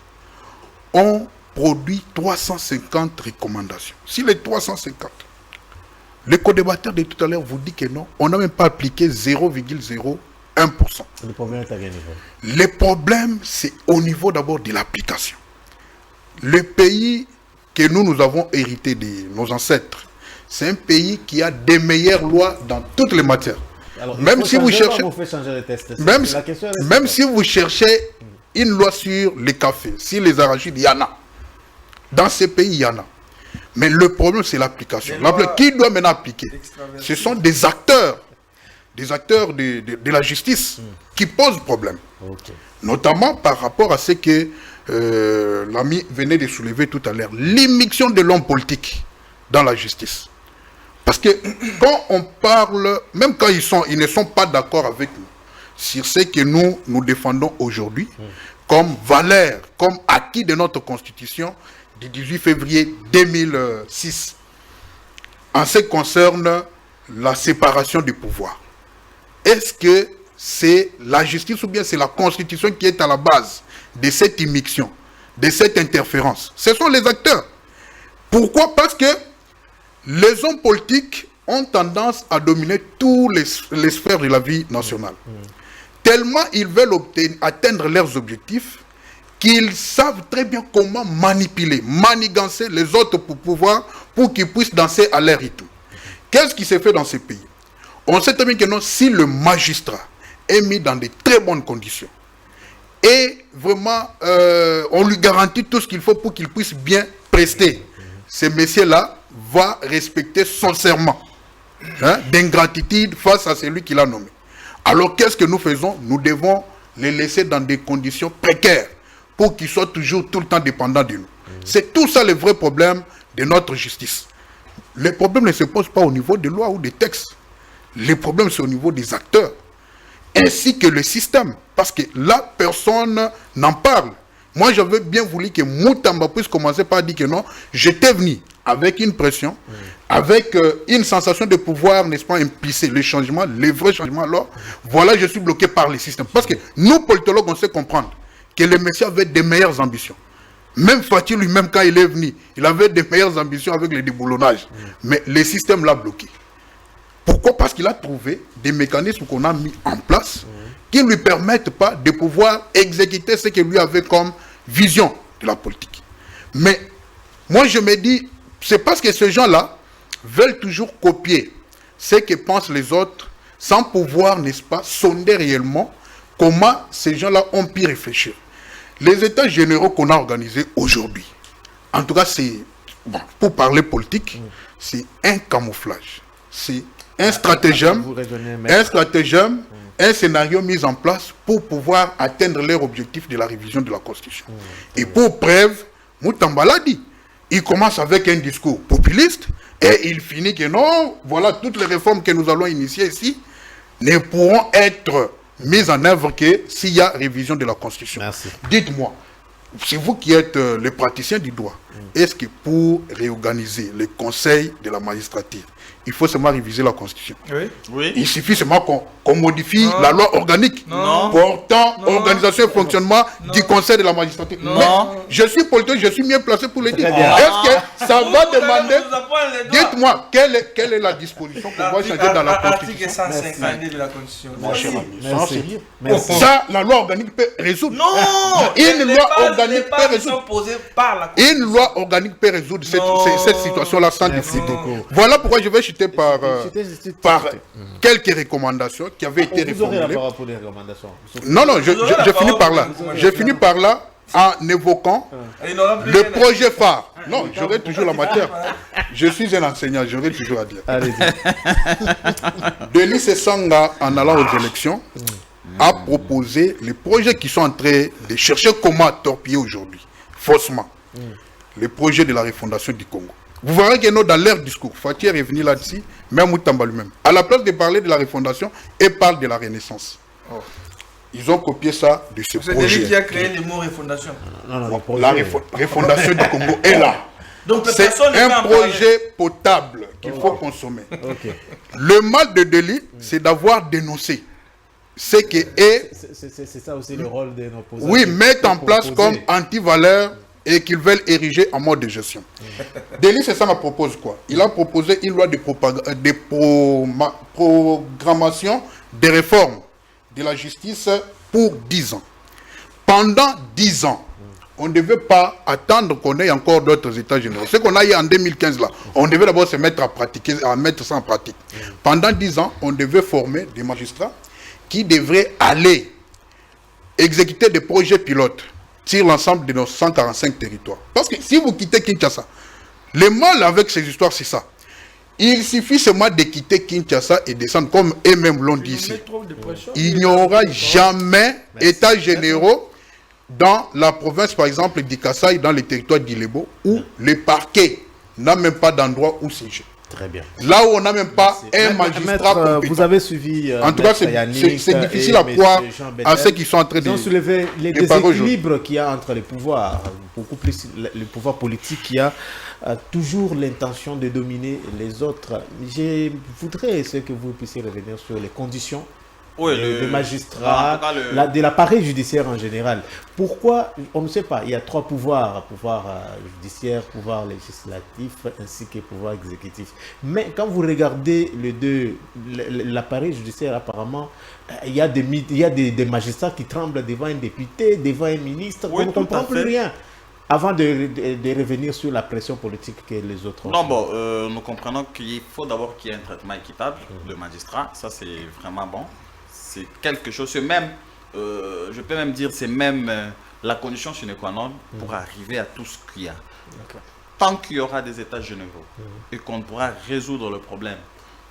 ont produit 350 recommandations. Si les 350, le co-débatteur de tout à l'heure vous dit que non, on n'a même pas appliqué 0,01%. Le problème est à quel niveau? Le problème, c'est au niveau d'abord de l'application. Le pays que nous avons hérité de nos ancêtres, c'est un pays qui a des meilleures lois dans toutes les matières. Alors, même si vous cherchez, même si vous cherchez une loi sur les cafés, sur les arachides, il y en a. Dans ces pays, il y en a. Mais le problème, c'est l'application. Qui doit maintenant appliquer? Ce sont des acteurs de la justice qui posent problème. Notamment par rapport à ce que l'ami venait de soulever tout à l'heure, l'immixtion de l'homme politique dans la justice. Parce que quand on parle, même quand ils ne sont pas d'accord avec nous sur ce que nous défendons aujourd'hui, comme valeur, comme acquis de notre constitution du 18 février 2006, en ce qui concerne la séparation des pouvoirs. Est-ce que c'est la justice ou bien c'est la constitution qui est à la base de cette immixtion, de cette interférence? Ce sont les acteurs. Pourquoi? Parce que les hommes politiques ont tendance à dominer tous les sphères de la vie nationale. Tellement ils veulent atteindre leurs objectifs qu'ils savent très bien comment manipuler, manigancer les autres pour qu'ils puissent danser à leur rythme. Qu'est-ce qui s'est fait dans ces pays? on sait très bien que non, si le magistrat est mis dans de très bonnes conditions, et vraiment, on lui garantit tout ce qu'il faut pour qu'il puisse bien prester, ce messieurs-là va respecter son serment d'ingratitude face à celui qui l'a nommé. Alors qu'est-ce que nous faisons? Nous devons les laisser dans des conditions précaires pour qu'ils soient toujours tout le temps dépendants de nous. C'est tout ça le vrai problème de notre justice. Le problème ne se pose pas au niveau des lois ou des textes. Le problème, c'est au niveau des acteurs, ainsi que le système. Parce que là, personne n'en parle. Moi, j'avais bien voulu que Moutamba puisse commencer par dire que non, j'étais venu avec une pression, avec une sensation de pouvoir, n'est-ce pas, impliquer le changement, les vrais changements. Alors, voilà, je suis bloqué par le système. Parce que nous, politologues, on sait comprendre que le monsieur avait des meilleures ambitions. Même Fatih lui-même, quand il est venu, il avait des meilleures ambitions avec le déboulonnage. Mais le système l'a bloqué. Pourquoi? Parce qu'il a trouvé des mécanismes qu'on a mis en place qui ne lui permettent pas de pouvoir exécuter ce qu'il lui avait comme vision de la politique. Mais moi, je me dis, c'est parce que ces gens-là veulent toujours copier ce que pensent les autres sans pouvoir, n'est-ce pas, sonder réellement comment ces gens-là ont pu réfléchir. Les états généraux qu'on a organisés aujourd'hui, en tout cas, c'est, bon, pour parler politique, c'est un camouflage. C'est un stratagème, un scénario mis en place pour pouvoir atteindre leur objectif de la révision de la Constitution. Et pour preuve, Moutamba l'a dit, il commence avec un discours populiste et il finit que non, voilà, toutes les réformes que nous allons initier ici ne pourront être mise en œuvre que s'il y a révision de la Constitution. Merci. Dites-moi, c'est vous qui êtes le praticien du droit, est-ce que pour réorganiser le conseil de la magistrature, il faut seulement réviser la Constitution? Oui. Il suffit seulement qu'on modifie la loi organique portant organisation et fonctionnement du conseil de la magistrature. Non. Mais je suis politique, je suis mieux placé pour le dire. bien. Est-ce que ça va demander... Dites-moi, quelle est la disposition qu'on va changer dans la Constitution? 152 de la Constitution. Mon cher ami, Merci. sans sérieux. Merci. Ça, la loi organique peut résoudre. Non, Une loi organique peut résoudre. posées par la Constitution. Une loi organique peut résoudre cette situation-là sans difficulté. Voilà pourquoi je vais chuter par quelques recommandations qui avaient été Vous aurez la reformulées. parole pour les recommandations. Non, je finis par là. Je finis par là en évoquant le projet phare. Non, j'aurai toujours la matière. Je suis un enseignant, j'aurai toujours à dire. Allez-y. Denis Sessanga, en allant aux élections, a proposé les projets qui sont en train de chercher comment torpiller aujourd'hui, faussement, les projets de la refondation du Congo. Vous verrez que dans leur discours, Fatih est revenu là-dessus, même Moutamba lui-même. À la place de parler de la refondation, ils parlent de la renaissance. Ils ont copié ça de ce C'est projet. lui qui a créé le mot refondation. Non, La refondation du Congo est là. Donc C'est personne ne peut un en parler. projet potable qu'il faut consommer. Ok. Le mal de Delhi, c'est d'avoir dénoncé ce qui est, C'est ça aussi le rôle de nos opposants. oui, mettre en place comme anti-valeur et qu'ils veulent ériger en mode de gestion. Delhi, c'est ça, m'a propose quoi? Il a proposé une loi de programmation des réformes de la justice pour 10 ans. Pendant 10 ans, on ne devait pas attendre qu'on ait encore d'autres états généraux. Ce qu'on a eu en 2015 là, on devait d'abord se mettre à pratiquer, à mettre ça en pratique. Pendant 10 ans, on devait former des magistrats qui devraient aller exécuter des projets pilotes sur l'ensemble de nos 145 territoires. Parce que si vous quittez Kinshasa, le mal avec ces histoires, c'est ça. Il suffit seulement de quitter Kinshasa et descendre, comme eux-mêmes l'ont dit ici. Il n'y aura jamais états généraux dans la province, par exemple, d'Ikasaï, dans les territoires d'Ilebo, où le parquet n'a même pas d'endroit où siéger. Très bien. Là où on n'a même pas un magistrat compétent. Vous avez suivi. En tout cas, c'est difficile à croire à ceux qui sont en train Ils ont soulevé les de parler déséquilibres qu'il y a entre les pouvoirs, beaucoup plus le pouvoir politique qui a toujours l'intention de dominer les autres. Je voudrais que vous puissiez revenir sur les conditions des magistrats, de l'appareil judiciaire en général. Pourquoi? On ne sait pas. Il y a 3 pouvoirs. Pouvoir judiciaire, pouvoir législatif, ainsi que pouvoir exécutif. Mais quand vous regardez l'appareil judiciaire, apparemment, il y a des magistrats qui tremblent devant un député, devant un ministre. On ne comprend plus rien. avant de revenir sur la pression politique que les autres ont. Non, bon, nous comprenons qu'il faut d'abord qu'il y ait un traitement équitable de magistrat. Ça, c'est vraiment bon. C'est quelque chose, c'est même, je peux même dire, c'est même la condition sine qua non pour arriver à tout ce qu'il y a. Tant qu'il y aura des états généraux et qu'on pourra résoudre le problème,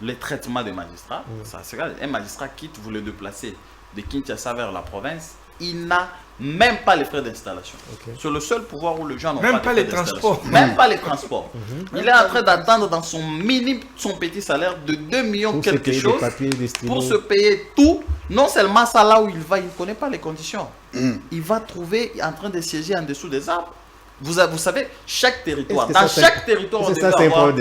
les traitements des magistrats, ça, c'est un magistrat quitte, vous le déplacez de Kinshasa vers la province, il n'a même pas les frais d'installation. C'est le seul pouvoir où les gens n'ont pas les transports. Même pas les transports. Il est en train d'attendre dans son petit salaire de 2 millions pour quelque chose pour se se payer tout. Non seulement ça, là où il va, il ne connaît pas les conditions. Il va trouver en train de siéger en dessous des arbres. Vous savez, chaque territoire, dans chaque territoire, on devrait avoir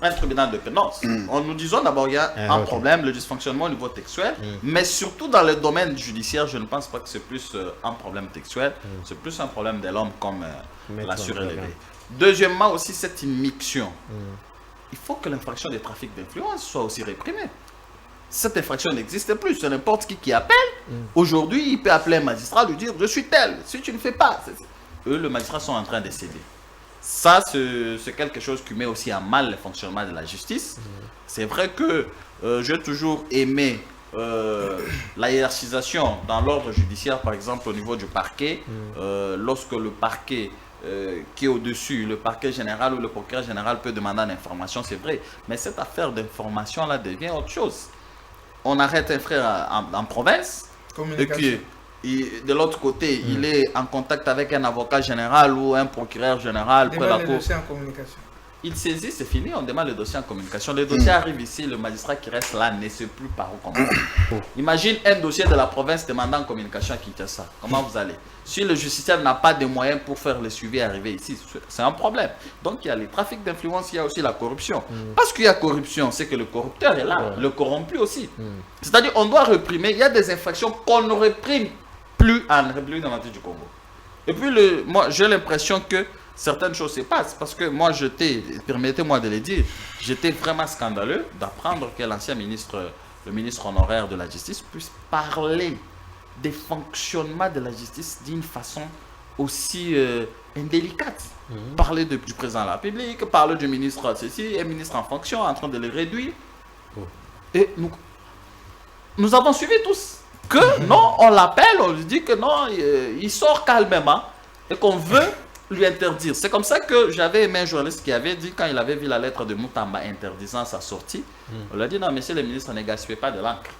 un tribunal de pénance. Nous disons d'abord qu'il y a un problème, le dysfonctionnement au niveau textuel, mais surtout dans le domaine judiciaire, je ne pense pas que c'est plus un problème textuel, c'est plus un problème de l'homme comme l'a surélevé. Deuxièmement aussi, cette immixtion. Il faut que l'infraction des trafics d'influence soit aussi réprimée. Cette infraction n'existe plus, c'est n'importe qui appelle. Aujourd'hui, il peut appeler un magistrat, lui dire « je suis tel, si tu ne fais pas ». Eux, les magistrats sont en train de céder. Ça, c'est quelque chose qui met aussi à mal le fonctionnement de la justice. C'est vrai que j'ai toujours aimé la hiérarchisation dans l'ordre judiciaire, par exemple au niveau du parquet. Lorsque le parquet qui est au-dessus, le parquet général ou le procureur général peut demander une information, c'est vrai. Mais cette affaire d'information-là devient autre chose. On arrête un frère en province, et puis de l'autre côté, il est en contact avec un avocat général ou un procureur général près de la cour. Il saisit, c'est fini, on demande le dossier en communication. Le dossier arrive ici, le magistrat qui reste là ne sait plus par où commencer. Imagine un dossier de la province demandant en communication à Kinshasa. Comment vous allez? Si le justiciable n'a pas de moyens pour faire le suivi arriver ici, c'est un problème. Donc il y a les trafics d'influence, il y a aussi la corruption. Parce qu'il y a corruption, c'est que le corrupteur est là, le corrompu aussi. C'est-à-dire on doit réprimer, il y a des infractions qu'on ne réprime plus en République démocratique du Congo. Et puis moi j'ai l'impression que certaines choses se passent parce que moi permettez-moi de le dire, j'étais vraiment scandaleux d'apprendre que l'ancien ministre, le ministre honoraire de la justice puisse parler des fonctionnements de la justice d'une façon aussi indélicate. Parler du président de la République, parler du ministre ceci, un ministre en fonction en train de les réduire. Et nous avons suivi tous que non, on l'appelle, on lui dit que non, il sort calmement et qu'on veut lui interdire. C'est comme ça que j'avais aimé un journaliste qui avait dit, quand il avait vu la lettre de Moutamba interdisant sa sortie, on lui a dit non, monsieur le ministre, ne gaspillez pas de l'encre.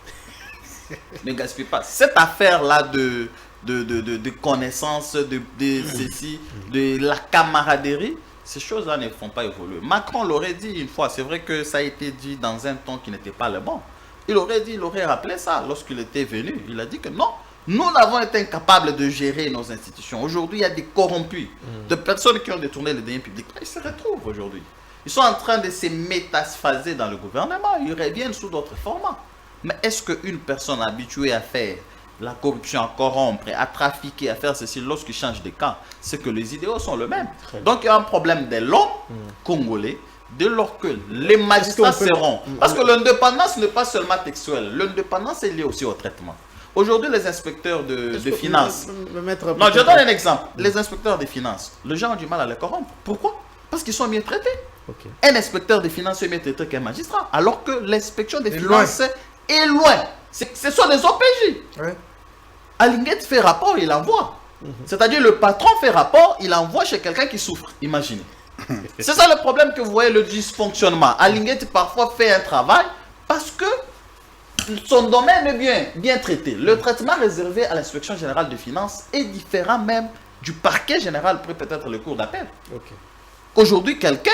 Ne gaspillez pas. Cette affaire-là de connaissances, de ceci, de la camaraderie, ces choses-là ne font pas évoluer. Macron l'aurait dit une fois, c'est vrai que ça a été dit dans un ton qui n'était pas le bon. Il aurait rappelé ça lorsqu'il était venu. Il a dit que non, nous avons été incapables de gérer nos institutions. Aujourd'hui, il y a des corrompus, de personnes qui ont détourné les deniers publics. Ils se retrouvent aujourd'hui. Ils sont en train de se métasphaser dans le gouvernement. Ils reviennent sous d'autres formats. Mais est-ce qu'une personne habituée à faire la corruption, à corrompre, à trafiquer, à faire ceci, lorsqu'il change de camp, c'est que les idéaux sont les mêmes. Donc il y a un problème de l'homme congolais. Dès lors que les magistrats seront... Parce que l'indépendance n'est pas seulement textuelle. L'indépendance est liée aussi au traitement. Aujourd'hui, les inspecteurs de finances... Non, je donne un exemple. Les inspecteurs des finances, les gens ont du mal à les corrompre. Pourquoi? Parce qu'ils sont mieux traités. Un inspecteur des finances est mieux traité qu'un magistrat. Alors que l'inspection des finances est loin. Ce sont des OPJ. Alinguet fait rapport, il envoie. C'est-à-dire le patron fait rapport, il envoie chez quelqu'un qui souffre. Imaginez. C'est ça le problème que vous voyez, le dysfonctionnement. Alinguet parfois fait un travail parce que son domaine est bien traité. Le traitement réservé à l'inspection générale des finances est différent même du parquet général, peut-être le cours d'appel. Qu'aujourd'hui, quelqu'un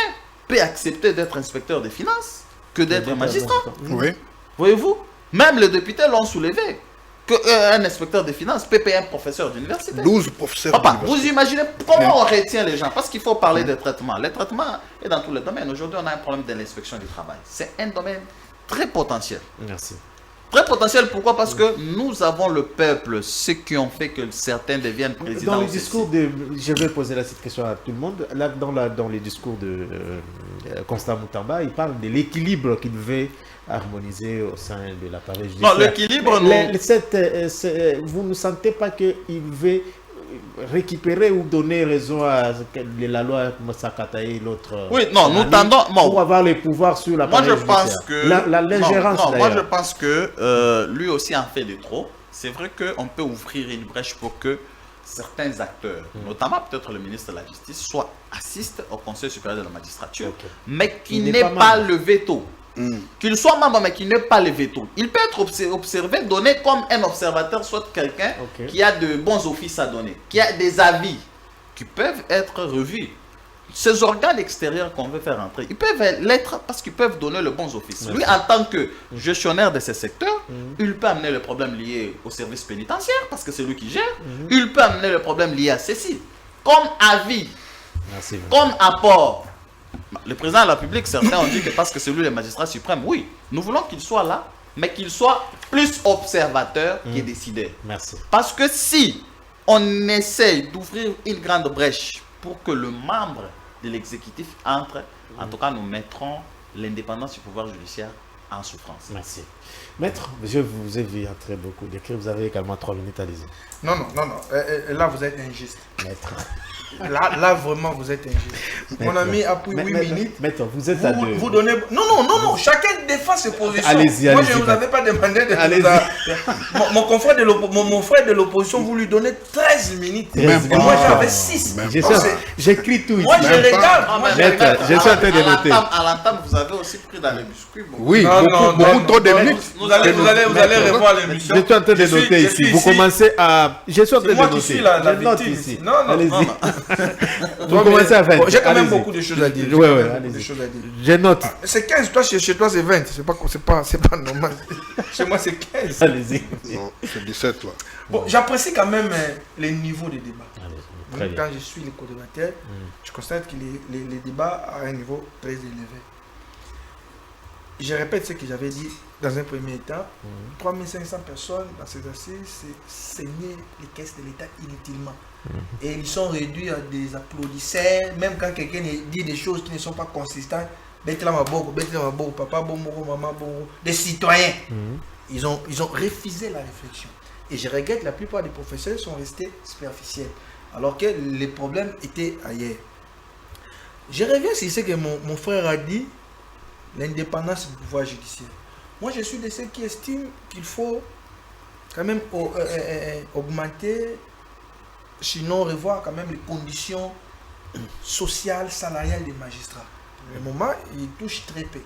peut accepter d'être inspecteur des finances que d'être magistrat. Oui. Voyez-vous, même les députés l'ont soulevé. Qu'un inspecteur des finances peut payer un professeur d'université. 12 professeurs. Papa, vous imaginez comment on retient les gens? Parce qu'il faut parler des traitements. Les traitements est dans tous les domaines. Aujourd'hui, on a un problème de l'inspection du travail. C'est un domaine très potentiel. Merci. Très potentiel, pourquoi? Parce que nous avons le peuple, ceux qui ont fait que certains deviennent présidents. Dans le discours de... Je vais poser cette question à tout le monde. Là, dans les discours de Constant Moutamba, il parle de l'équilibre qu'il devait harmoniser au sein de l'appareil judiciaire. Non, l'équilibre, vous ne sentez pas qu'il veut récupérer ou donner raison à la loi Sakata et l'autre. Oui, non, nous tendons. Pour avoir les pouvoirs sur la Moi, je pense que. L'ingérence. Moi, je pense que lui aussi en fait de trop. C'est vrai qu'on peut ouvrir une brèche pour que certains acteurs, notamment peut-être le ministre de la Justice, assistent au Conseil supérieur de la magistrature, mais qui n'ait pas le veto. Qu'il soit membre, mais qu'il n'ait pas le veto. Il peut être observé, donné comme un observateur, soit quelqu'un qui a de bons offices à donner, qui a des avis qui peuvent être revus. Ces organes extérieurs qu'on veut faire entrer, ils peuvent l'être parce qu'ils peuvent donner le bon office. Lui, en tant que gestionnaire de ces secteurs, il peut amener le problème lié au service pénitentiaire parce que c'est lui qui gère. Il peut amener le problème lié à ceci. Comme avis, comme apport. Le président de la République, certains ont dit que parce que c'est lui le magistrat suprême, oui, nous voulons qu'il soit là, mais qu'il soit plus observateur que décideur. Merci. Parce que si on essaie d'ouvrir une grande brèche pour que le membre de l'exécutif entre, en tout cas nous mettrons l'indépendance du pouvoir judiciaire en souffrance. Merci. Maître, je vous ai vu entrer beaucoup d'écrits, vous avez également 3 minutes, allez-y. Non. Là, vous êtes injuste. Maître. Là, vraiment, vous êtes injuste. Mon ami a pris 8 minutes. Maître, vous êtes à deux. Vous donnez... Non. Chacun défend ses positions. Allez-y. Moi, je ne vous avais pas demandé de... Allez-y. Mon frère de l'opposition, vous lui donnez 13 minutes. Moi, j'avais 6. J'écris tout ici. Moi, je regarde. Maître, je suis en train de noter. À l'entame, vous avez aussi pris dans les biscuits. Oui, beaucoup trop de minutes. Vous allez revoir l'émission. Je suis en train de noter ici. Vous commencez à... Je suis en train de noter. Moi qui suis la victime ici. Non. Allez-y. Vous commencez à 20. J'ai quand même beaucoup de choses à dire. Oui, je note. C'est 15, toi, chez toi, c'est 20. C'est pas normal. Chez moi, c'est 15. Allez-y. Non, c'est 17 là. Bon, j'apprécie quand même les niveaux des débats. Très bien. Quand je suis le co-débatteur, je constate que les débats à un niveau très élevé. Je répète ce que j'avais dit dans un premier temps. 3500 personnes dans ces assises, c'est saigner les caisses de l'État inutilement. Et ils sont réduits à des applaudisseurs, même quand quelqu'un dit des choses qui ne sont pas consistantes. Papa, maman, des citoyens. Ils ont refusé la réflexion. Et je regrette, la plupart des professeurs sont restés superficiels, alors que les problèmes étaient ailleurs. Je reviens sur ce que mon frère a dit, l'indépendance du pouvoir judiciaire. Moi, je suis de ceux qui estiment qu'il faut quand même augmenter, sinon revoir quand même les conditions sociales, salariales des magistrats. Pour le moment, ils touchent très peu.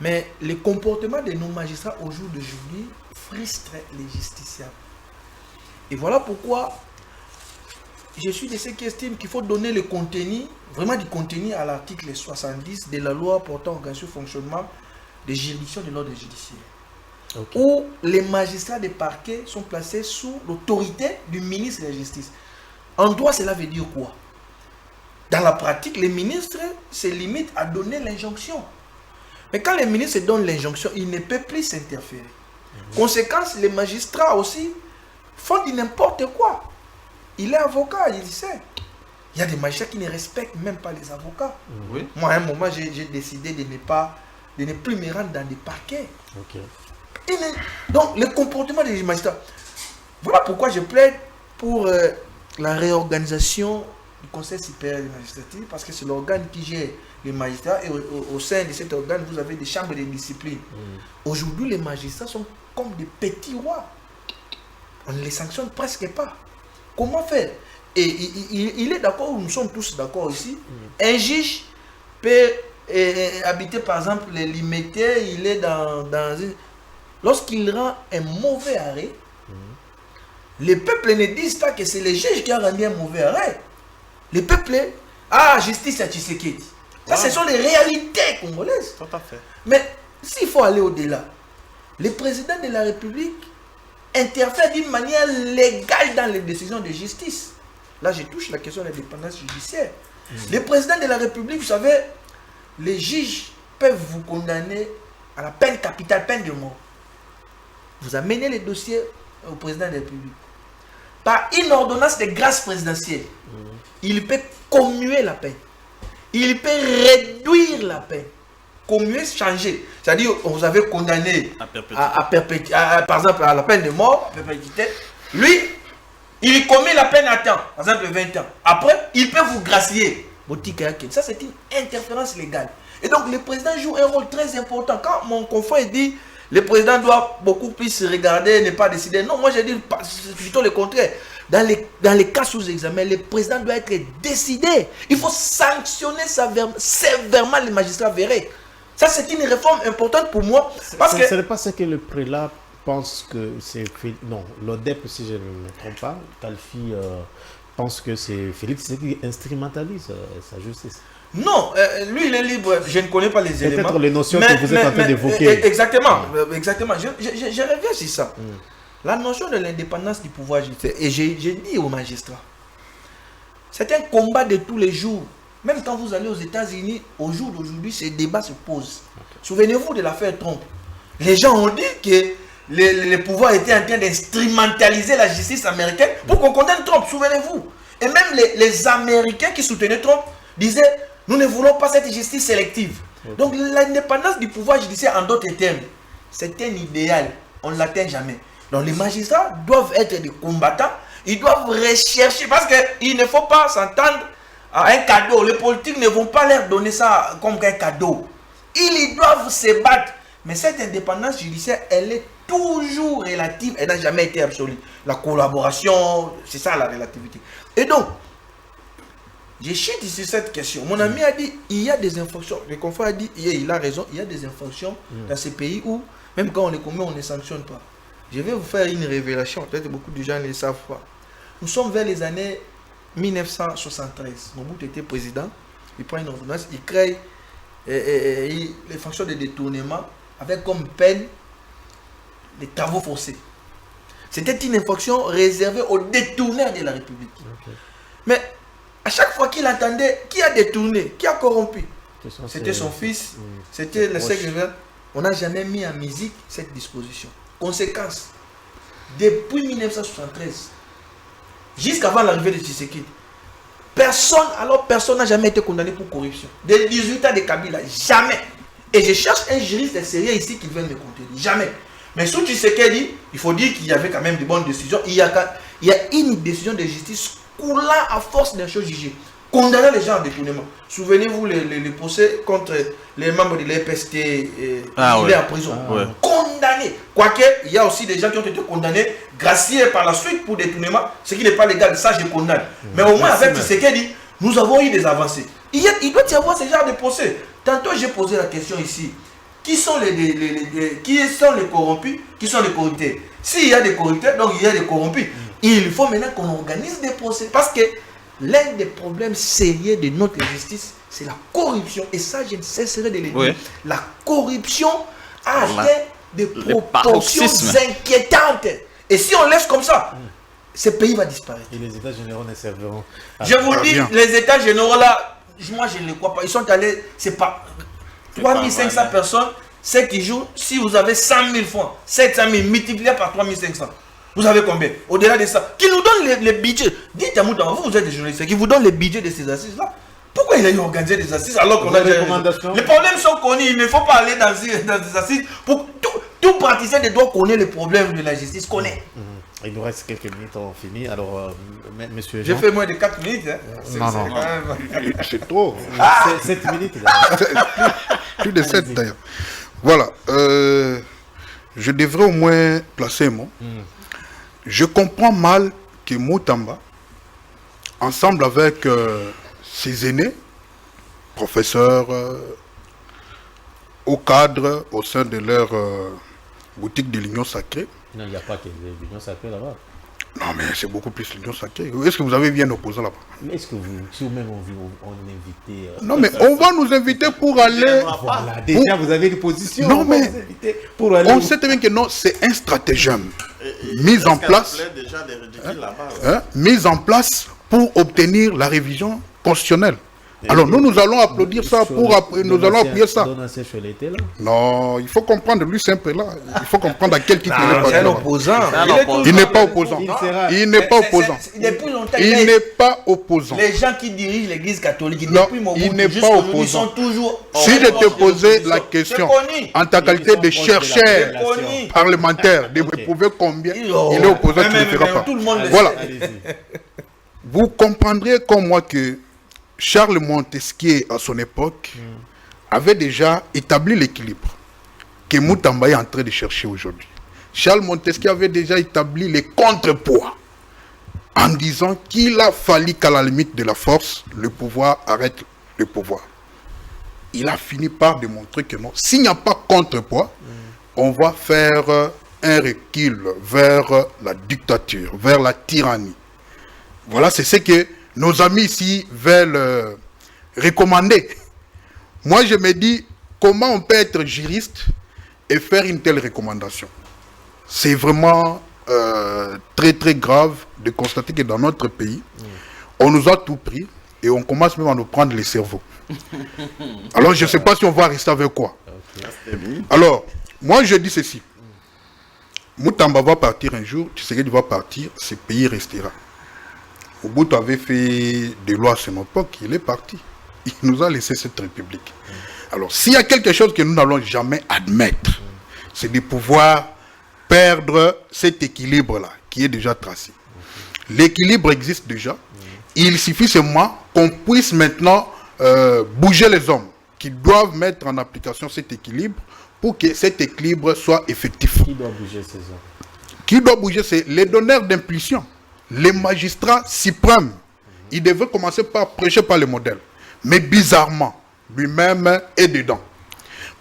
Mais les comportements de nos magistrats au jour d'aujourd'hui frustrent les justiciables. Et voilà pourquoi je suis de ceux qui estiment qu'il faut donner le contenu, vraiment du contenu à l'article 70 de la loi portant organisation et fonctionnement des juridictions de l'ordre judiciaire. Où les magistrats des parquets sont placés sous l'autorité du ministre de la Justice. En droit, cela veut dire quoi? Dans la pratique, les ministres se limitent à donner l'injonction. Mais quand les ministres donnent l'injonction, ils ne peuvent plus s'interférer. Conséquence, les magistrats aussi font du n'importe quoi. Il est avocat, il sait. Il y a des magistrats qui ne respectent même pas les avocats. Moi, à un moment, j'ai décidé de ne plus me rendre dans des parquets. Donc, le comportement des magistrats. Voilà pourquoi je plaide pour la réorganisation du Conseil supérieur de la magistrature, parce que c'est l'organe qui gère les magistrats, et au sein de cet organe, vous avez des chambres de discipline. Aujourd'hui, les magistrats sont comme des petits rois. On ne les sanctionne presque pas. Comment faire? Et il est d'accord, nous sommes tous d'accord ici. Un juge peut habiter, par exemple, les limités, il est dans une... Lorsqu'il rend un mauvais arrêt, les peuples ne disent pas que c'est le juge qui a rendu un mauvais arrêt. Les peuples, justice à Tshisekedi. Ça, ce sont les réalités congolaises. Tout à fait. Mais s'il faut aller au-delà, le président de la République interfère d'une manière légale dans les décisions de justice. Là, je touche la question de l'indépendance judiciaire. Le président de la République, vous savez, les juges peuvent vous condamner à la peine capitale, peine de mort. Vous amenez les dossiers au président de la République. Par une ordonnance de grâce présidentielle, il peut commuer la peine. Il peut réduire la peine. Commuer, changer. C'est-à-dire, vous avez condamné par exemple, à la peine de mort, à perpétuité. Lui, Il commet la peine à temps, par exemple 20 ans. Après, il peut vous gracier. Ça, c'est une interférence légale. Et donc, le président joue un rôle très important. Quand mon confrère dit le président doit beaucoup plus regarder, ne pas décider. Non, moi, je dis plutôt le contraire. Dans les cas sous examen, le président doit être décidé. Il faut sanctionner sévèrement les magistrats vérés. Ça, c'est une réforme importante pour moi. Parce que ce n'est pas ce que le prélat pense que c'est... Non, l'ODEP, si je ne me trompe pas, Talfi pense que c'est Félix qui instrumentalise sa justice. Non, lui, il est libre. Je ne connais pas les éléments. Peut-être les notions que vous êtes en train d'évoquer. Exactement. Exactement. Je reviens sur ça. La notion de l'indépendance du pouvoir judiciaire, et j'ai dit aux magistrats, c'est un combat de tous les jours. Même quand vous allez aux États-Unis, au jour d'aujourd'hui, ces débats se posent. Souvenez-vous de l'affaire Trump. Les gens ont dit que le pouvoir était en train d'instrumentaliser la justice américaine pour qu'on condamne Trump, souvenez-vous. Et même les Américains qui soutenaient Trump disaient, nous ne voulons pas cette justice sélective. Donc l'indépendance du pouvoir judiciaire, en d'autres termes, c'est un idéal. On ne l'atteint jamais. Donc les magistrats doivent être des combattants. Ils doivent rechercher, parce qu'il ne faut pas s'entendre à un cadeau. Les politiques ne vont pas leur donner ça comme un cadeau. Ils doivent se battre. Mais cette indépendance judiciaire, elle est toujours relative. Elle n'a jamais été absolue. La collaboration, c'est ça la relativité. Et donc, je chute sur cette question. Mon ami a dit, il y a des infractions. Le confrère a dit, il a raison, il y a des infractions dans ces pays où, même quand on les commet, on ne sanctionne pas. Je vais vous faire une révélation. Peut-être beaucoup de gens ne le savent pas. Nous sommes vers les années 1973. Mobutu était président. Il prend une ordonnance, il crée les fonctions de détournement avec comme peine les travaux forcés. C'était une infraction réservée aux détourneurs de la République. Mais à chaque fois qu'il entendait qui a détourné, qui a corrompu, c'était son fils, c'était le secrétaire. On n'a jamais mis en musique cette disposition. Conséquence, depuis 1973, jusqu'avant l'arrivée de Tshisekedi, personne n'a jamais été condamné pour corruption. Des 18 ans de Kabila, jamais. Et je cherche un juriste sérieux ici qui vienne me contredire. Jamais. Mais sous Tshisekedi, il faut dire qu'il y avait quand même de bonnes décisions. Il y a une décision de justice coulant à force des choses jugées. Condamner les gens en détournement. Souvenez-vous les procès contre les membres de l'EPST, il est en prison. Condamné. Quoique, il y a aussi des gens qui ont été condamnés, graciés par la suite pour détournement, ce qui n'est pas légal, ça je condamne. Mais au moins avec Tshisekedi, nous avons eu des avancées. Il doit y avoir ce genre de procès. Tantôt j'ai posé la question ici. Qui sont les corrompus? Qui sont les corruptés? S'il y a des corruptés, donc il y a des corrompus. Il faut maintenant qu'on organise des procès. Parce que l'un des problèmes sérieux de notre justice, c'est la corruption. Et ça, je ne cesserai de le dire. Oui. La corruption a atteint des proportions inquiétantes. Et si on laisse comme ça, ce pays va disparaître. Et les états généraux ne serviront. Je vous dis, les états généraux là, moi je ne les crois pas. Ils sont allés, c'est pas 3500 personnes, 7 jours. Si vous avez 100 000 francs, 700 000 multiplié par 3500. Vous avez combien? Au-delà de ça, qui nous donne les budgets. Dites à Moutama, vous êtes des journalistes, qui vous donne les budgets de ces assises-là. Pourquoi il a eu organisé des assises alors qu'on a des recommandations? Les problèmes sont connus, il ne faut pas aller dans des assises. Pour tout praticien de droit connaît les problèmes de la justice, connaît. Il nous reste quelques minutes, on finit. Alors, monsieur Jean. J'ai fait moins de 4 minutes. Hein. Non. C'est trop. 7 minutes. Plus de 7 d'ailleurs. Voilà. Je devrais au moins placer un mot. Je comprends mal que Moutamba, ensemble avec ses aînés, professeurs, au cadre, au sein de leur boutique de l'Union Sacrée. Non, il n'y a pas que l'Union Sacrée là-bas. Non, mais c'est beaucoup plus l'Union Sacrée. Est-ce que vous avez bien opposé là-bas? Mais est-ce que si vous-même on invité... Non, mais on va nous inviter pour aller... Voilà, déjà vous avez une position. Non, mais pour aller on sait très bien que non, c'est un stratagème mis en place. Mise en place pour obtenir la révision constitutionnelle. Alors nous allons applaudir ça nous allons appuyer ça. Non, il faut comprendre, lui c'est un prélat. Il faut comprendre à quel titre il est C'est un parti. opposant. Il n'est pas opposant. Il n'est pas opposant. Depuis longtemps, Il n'est pas opposant. les gens qui dirigent l'église catholique, Non, depuis mon il bout, n'est jusqu'à pas aujourd'hui, opposant. sont toujours Si je te posais la question en ta qualité de chercheur parlementaire, de me prouver combien il est opposant, tu ne le feras pas. Tout le monde le Voilà. sait. Vous comprendrez comme moi que Charles Montesquieu, à son époque, avait déjà établi l'équilibre que Moutamba est en train de chercher aujourd'hui. Charles Montesquieu avait déjà établi les contrepoids en disant qu'il a fallu qu'à la limite de la force, le pouvoir arrête le pouvoir. Il a fini par démontrer que non, s'il n'y a pas contrepoids, on va faire un recul vers la dictature, vers la tyrannie. Voilà, c'est ce que nos amis ici veulent recommander. Moi, je me dis, comment on peut être juriste et faire une telle recommandation? C'est vraiment très très grave de constater que dans notre pays, on nous a tout pris et on commence même à nous prendre les cerveaux. Alors, je ne sais pas si on va rester avec quoi. Alors, moi, je dis ceci. Moutamba va partir un jour, Tshisekedi va partir, ce pays restera. Mobutu avait fait des lois à son époque, il est parti. Il nous a laissé cette république. Alors, s'il y a quelque chose que nous n'allons jamais admettre, c'est de pouvoir perdre cet équilibre-là, qui est déjà tracé. L'équilibre existe déjà. Il suffit seulement qu'on puisse maintenant bouger les hommes, qui doivent mettre en application cet équilibre pour que cet équilibre soit effectif. Qui doit bouger ces hommes? Qui doit bouger? C'est les donneurs d'impulsion. Les magistrats suprêmes, il devait commencer par prêcher par le modèle. Mais bizarrement, lui-même est dedans.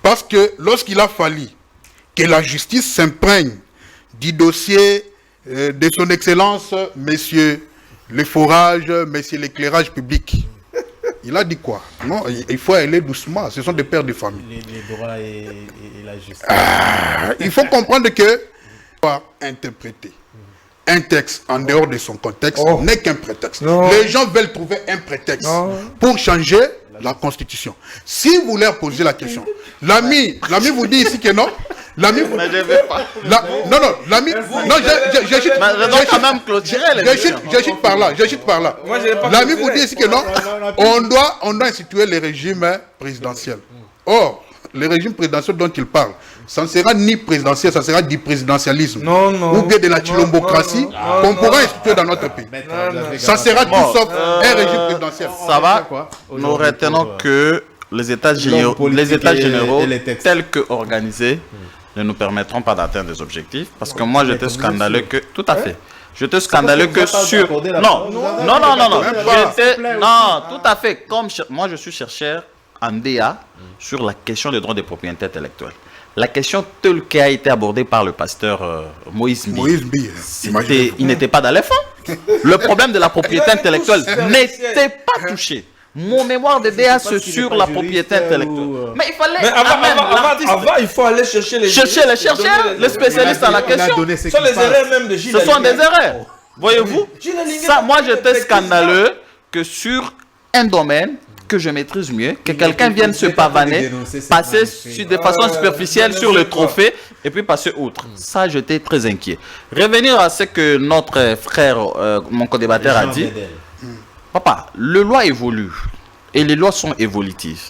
Parce que lorsqu'il a fallu que la justice s'imprègne du dossier de son excellence, monsieur le forage, monsieur l'éclairage public, il a dit quoi? Non, il faut aller doucement, ce sont des pères de famille. Les droits et la justice. Il faut comprendre que interpréter un texte en dehors de son contexte n'est qu'un prétexte. Non. Les gens veulent trouver un prétexte pour changer la constitution. Si vous leur posez la question, l'ami vous dit ici que non. L'ami vous... Mais je ne vais pas. Non, l'ami... Non, Je dois quand même clôturer les j'agite par là. L'ami vous dit ici que non. On doit instituer le régime présidentiel. Or, le régime présidentiel dont il parle, ça ne sera ni présidentiel, ça sera du présidentialisme. Ou bien de la chilombocratie qu'on pourra instituer dans notre pays. Ça sera tout sauf un régime présidentiel. Ça va. Nous retenons que les États généraux tels que organisés ne nous permettront pas d'atteindre des objectifs. Parce que moi, j'étais scandaleux que... Tout à fait. J'étais scandaleux que sur... Non, tout à fait. Comme moi, je suis chercheur en DA sur la question des droits des propriétés intellectuelles. La question telle qu'elle a été abordée par le pasteur Moïse Mbi, il n'était pas dans les fonds. Le problème de la propriété intellectuelle n'était pas touché. Mon mémoire de DA c'est sur la propriété intellectuelle. Mais il fallait avant, il faut aller chercher les chercheurs, les spécialistes en la question. Ce sont les erreurs même de Gilles. Ce sont des erreurs. Voyez-vous, ça, moi j'étais scandaleux que sur un domaine que je maîtrise mieux, que quelqu'un vienne se pavaner, passer de façon superficielle sur le trophée et puis passer outre. Ça, j'étais très inquiet. Revenir à ce que notre frère, mon co-débatteur a dit. Papa, les lois évoluent et les lois sont évolutives.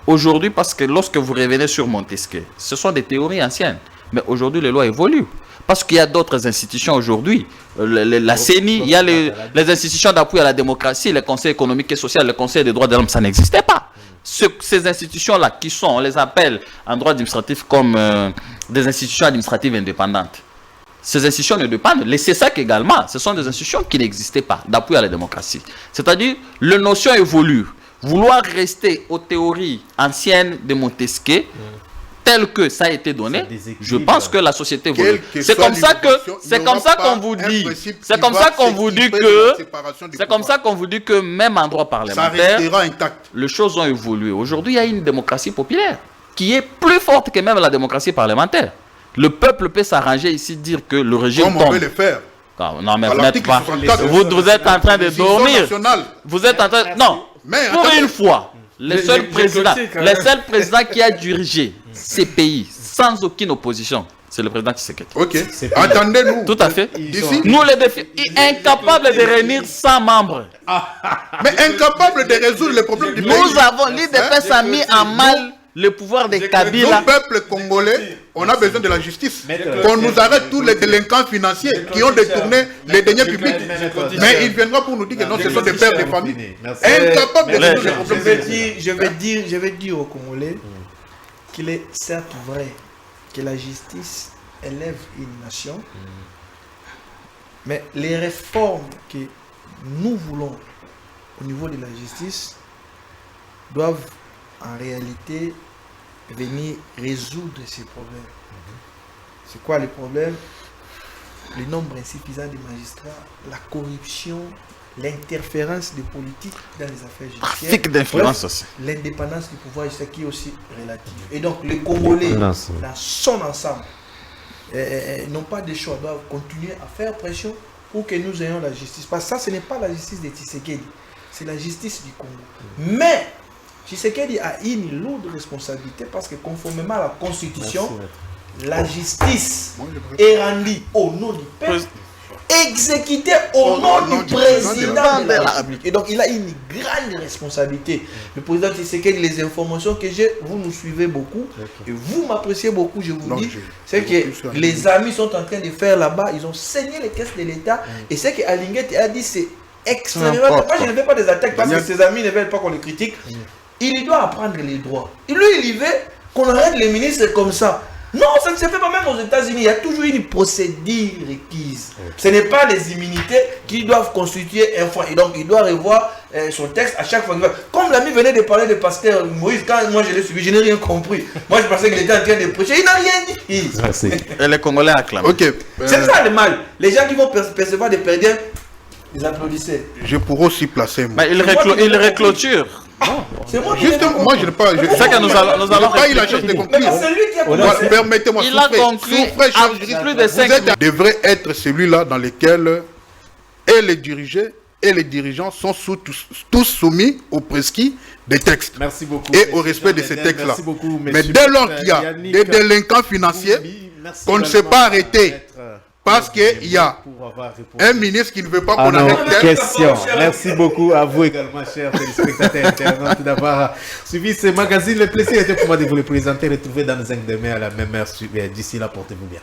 Aujourd'hui, parce que lorsque vous revenez sur Montesquieu, ce sont des théories anciennes. Mais aujourd'hui, les lois évoluent. Parce qu'il y a d'autres institutions aujourd'hui. La CENI, il y a les institutions d'appui à la démocratie, le Conseil économique et social, le Conseil des droits de l'homme, ça n'existait pas. Ces institutions-là, qui sont, on les appelle en droit administratif comme des institutions administratives indépendantes. Ces institutions ne dépendent. Les CESAC également, ce sont des institutions qui n'existaient pas, d'appui à la démocratie. C'est-à-dire, les notions évoluent. Vouloir rester aux théories anciennes de Montesquieu, tel que ça a été donné, je pense que la société évolue. C'est comme ça qu'on vous dit, c'est comme ça qu'on vous dit que même en droit parlementaire, les choses ont évolué. Aujourd'hui, il y a une démocratie populaire qui est plus forte que même la démocratie parlementaire. Le peuple peut s'arranger ici, dire que le régime tombe. Comment on peut le faire? Non, mais vous n'êtes pas. Vous êtes en train de dormir. Vous êtes en train. Non, Mais Pour attendez. une fois, le seul président qui a dirigé ces pays sans aucune opposition, c'est le président Tshisekedi. Ok. Attendez-nous. Tout à fait. D'ici. Nous les défis, incapable de réunir 100 membres. Mais incapable de résoudre les problèmes du pays. Nous avons, l'IDPS a mis en mal le pouvoir de Kabila. Nous, peuple congolais, on a besoin de la justice. Maître- Qu'on nous arrête tous les délinquants financiers qui ont détourné les deniers publics. Mais il viendra pour nous dire que non, ce sont des pères de famille. Merci. Incapables de Mais- résoudre les problèmes. Je vais dire aux Congolais qu'il est certes vrai que la justice élève une nation, mais les réformes que nous voulons au niveau de la justice doivent en réalité venir résoudre ces problèmes. C'est quoi les problèmes? Le nombre insuffisant de magistrats, la corruption, l'interférence des politiques dans les affaires judiciaires. Trafic d'influence aussi. L'indépendance du pouvoir judiciaire qui est aussi relative. Et donc les Congolais, dans son ensemble, n'ont pas de choix, doivent continuer à faire pression pour que nous ayons la justice. Parce que ça, ce n'est pas la justice de Tshisekedi, c'est la justice du Congo. Mais Tshisekedi a une lourde responsabilité parce que conformément à la Constitution, la justice est rendue au nom du peuple, exécutée au nom du président de la République. Et donc il a une grande responsabilité. Le président Tshisekedi, les informations que j'ai, vous nous suivez beaucoup et vous m'appréciez beaucoup, je vous dis, c'est que les amis sont en train de faire là-bas, ils ont saigné les caisses de l'État et c'est que Alinguet a dit c'est extrêmement... Moi je ne fais pas des attaques parce que ses amis ne veulent pas qu'on le critique. Il doit apprendre les droits. Et lui il y veut qu'on arrête les ministres comme ça. Non, ça ne se fait pas même aux États-Unis. Il y a toujours une procédure requise. Ce n'est pas les immunités qui doivent constituer un point. Et donc, il doit revoir son texte à chaque fois. Comme l'ami venait de parler de pasteur Moïse, quand moi je l'ai suivi, je n'ai rien compris. Moi, je pensais qu'il était en train de prêcher. Il n'a rien dit. Merci. Et les Congolais acclament. Ok. C'est ça le mal. Les gens qui vont percevoir des perdiens, ils applaudissaient. Je pourrais aussi placer. Mais il reclôture. C'est moi qui Justement, moi je n'ai pas. C'est que nous allons pas eu la chance de Mais conclure. c'est lui qui a Voilà, commencé. permettez-moi, Il a conclu à plus de 5 devrait être celui-là dans lequel et les dirigeants et les dirigeants sont tous soumis aux prescrits des textes Merci beaucoup. et au respect de ces textes-là. Merci beaucoup, Mais monsieur dès lors qu'il y a Yannick des délinquants financiers, Merci qu'on ne s'est également pas à arrêté Maître parce qu'il y a pour avoir répondu un ministre qui ne veut pas à qu'on nos arrête. questions. Merci beaucoup à vous également, chers téléspectateurs internautes, d'avoir suivi ce magazine. Le plaisir était pour moi de vous le présenter. Retrouvez dans un demain à la même heure. D'ici là, portez-vous bien.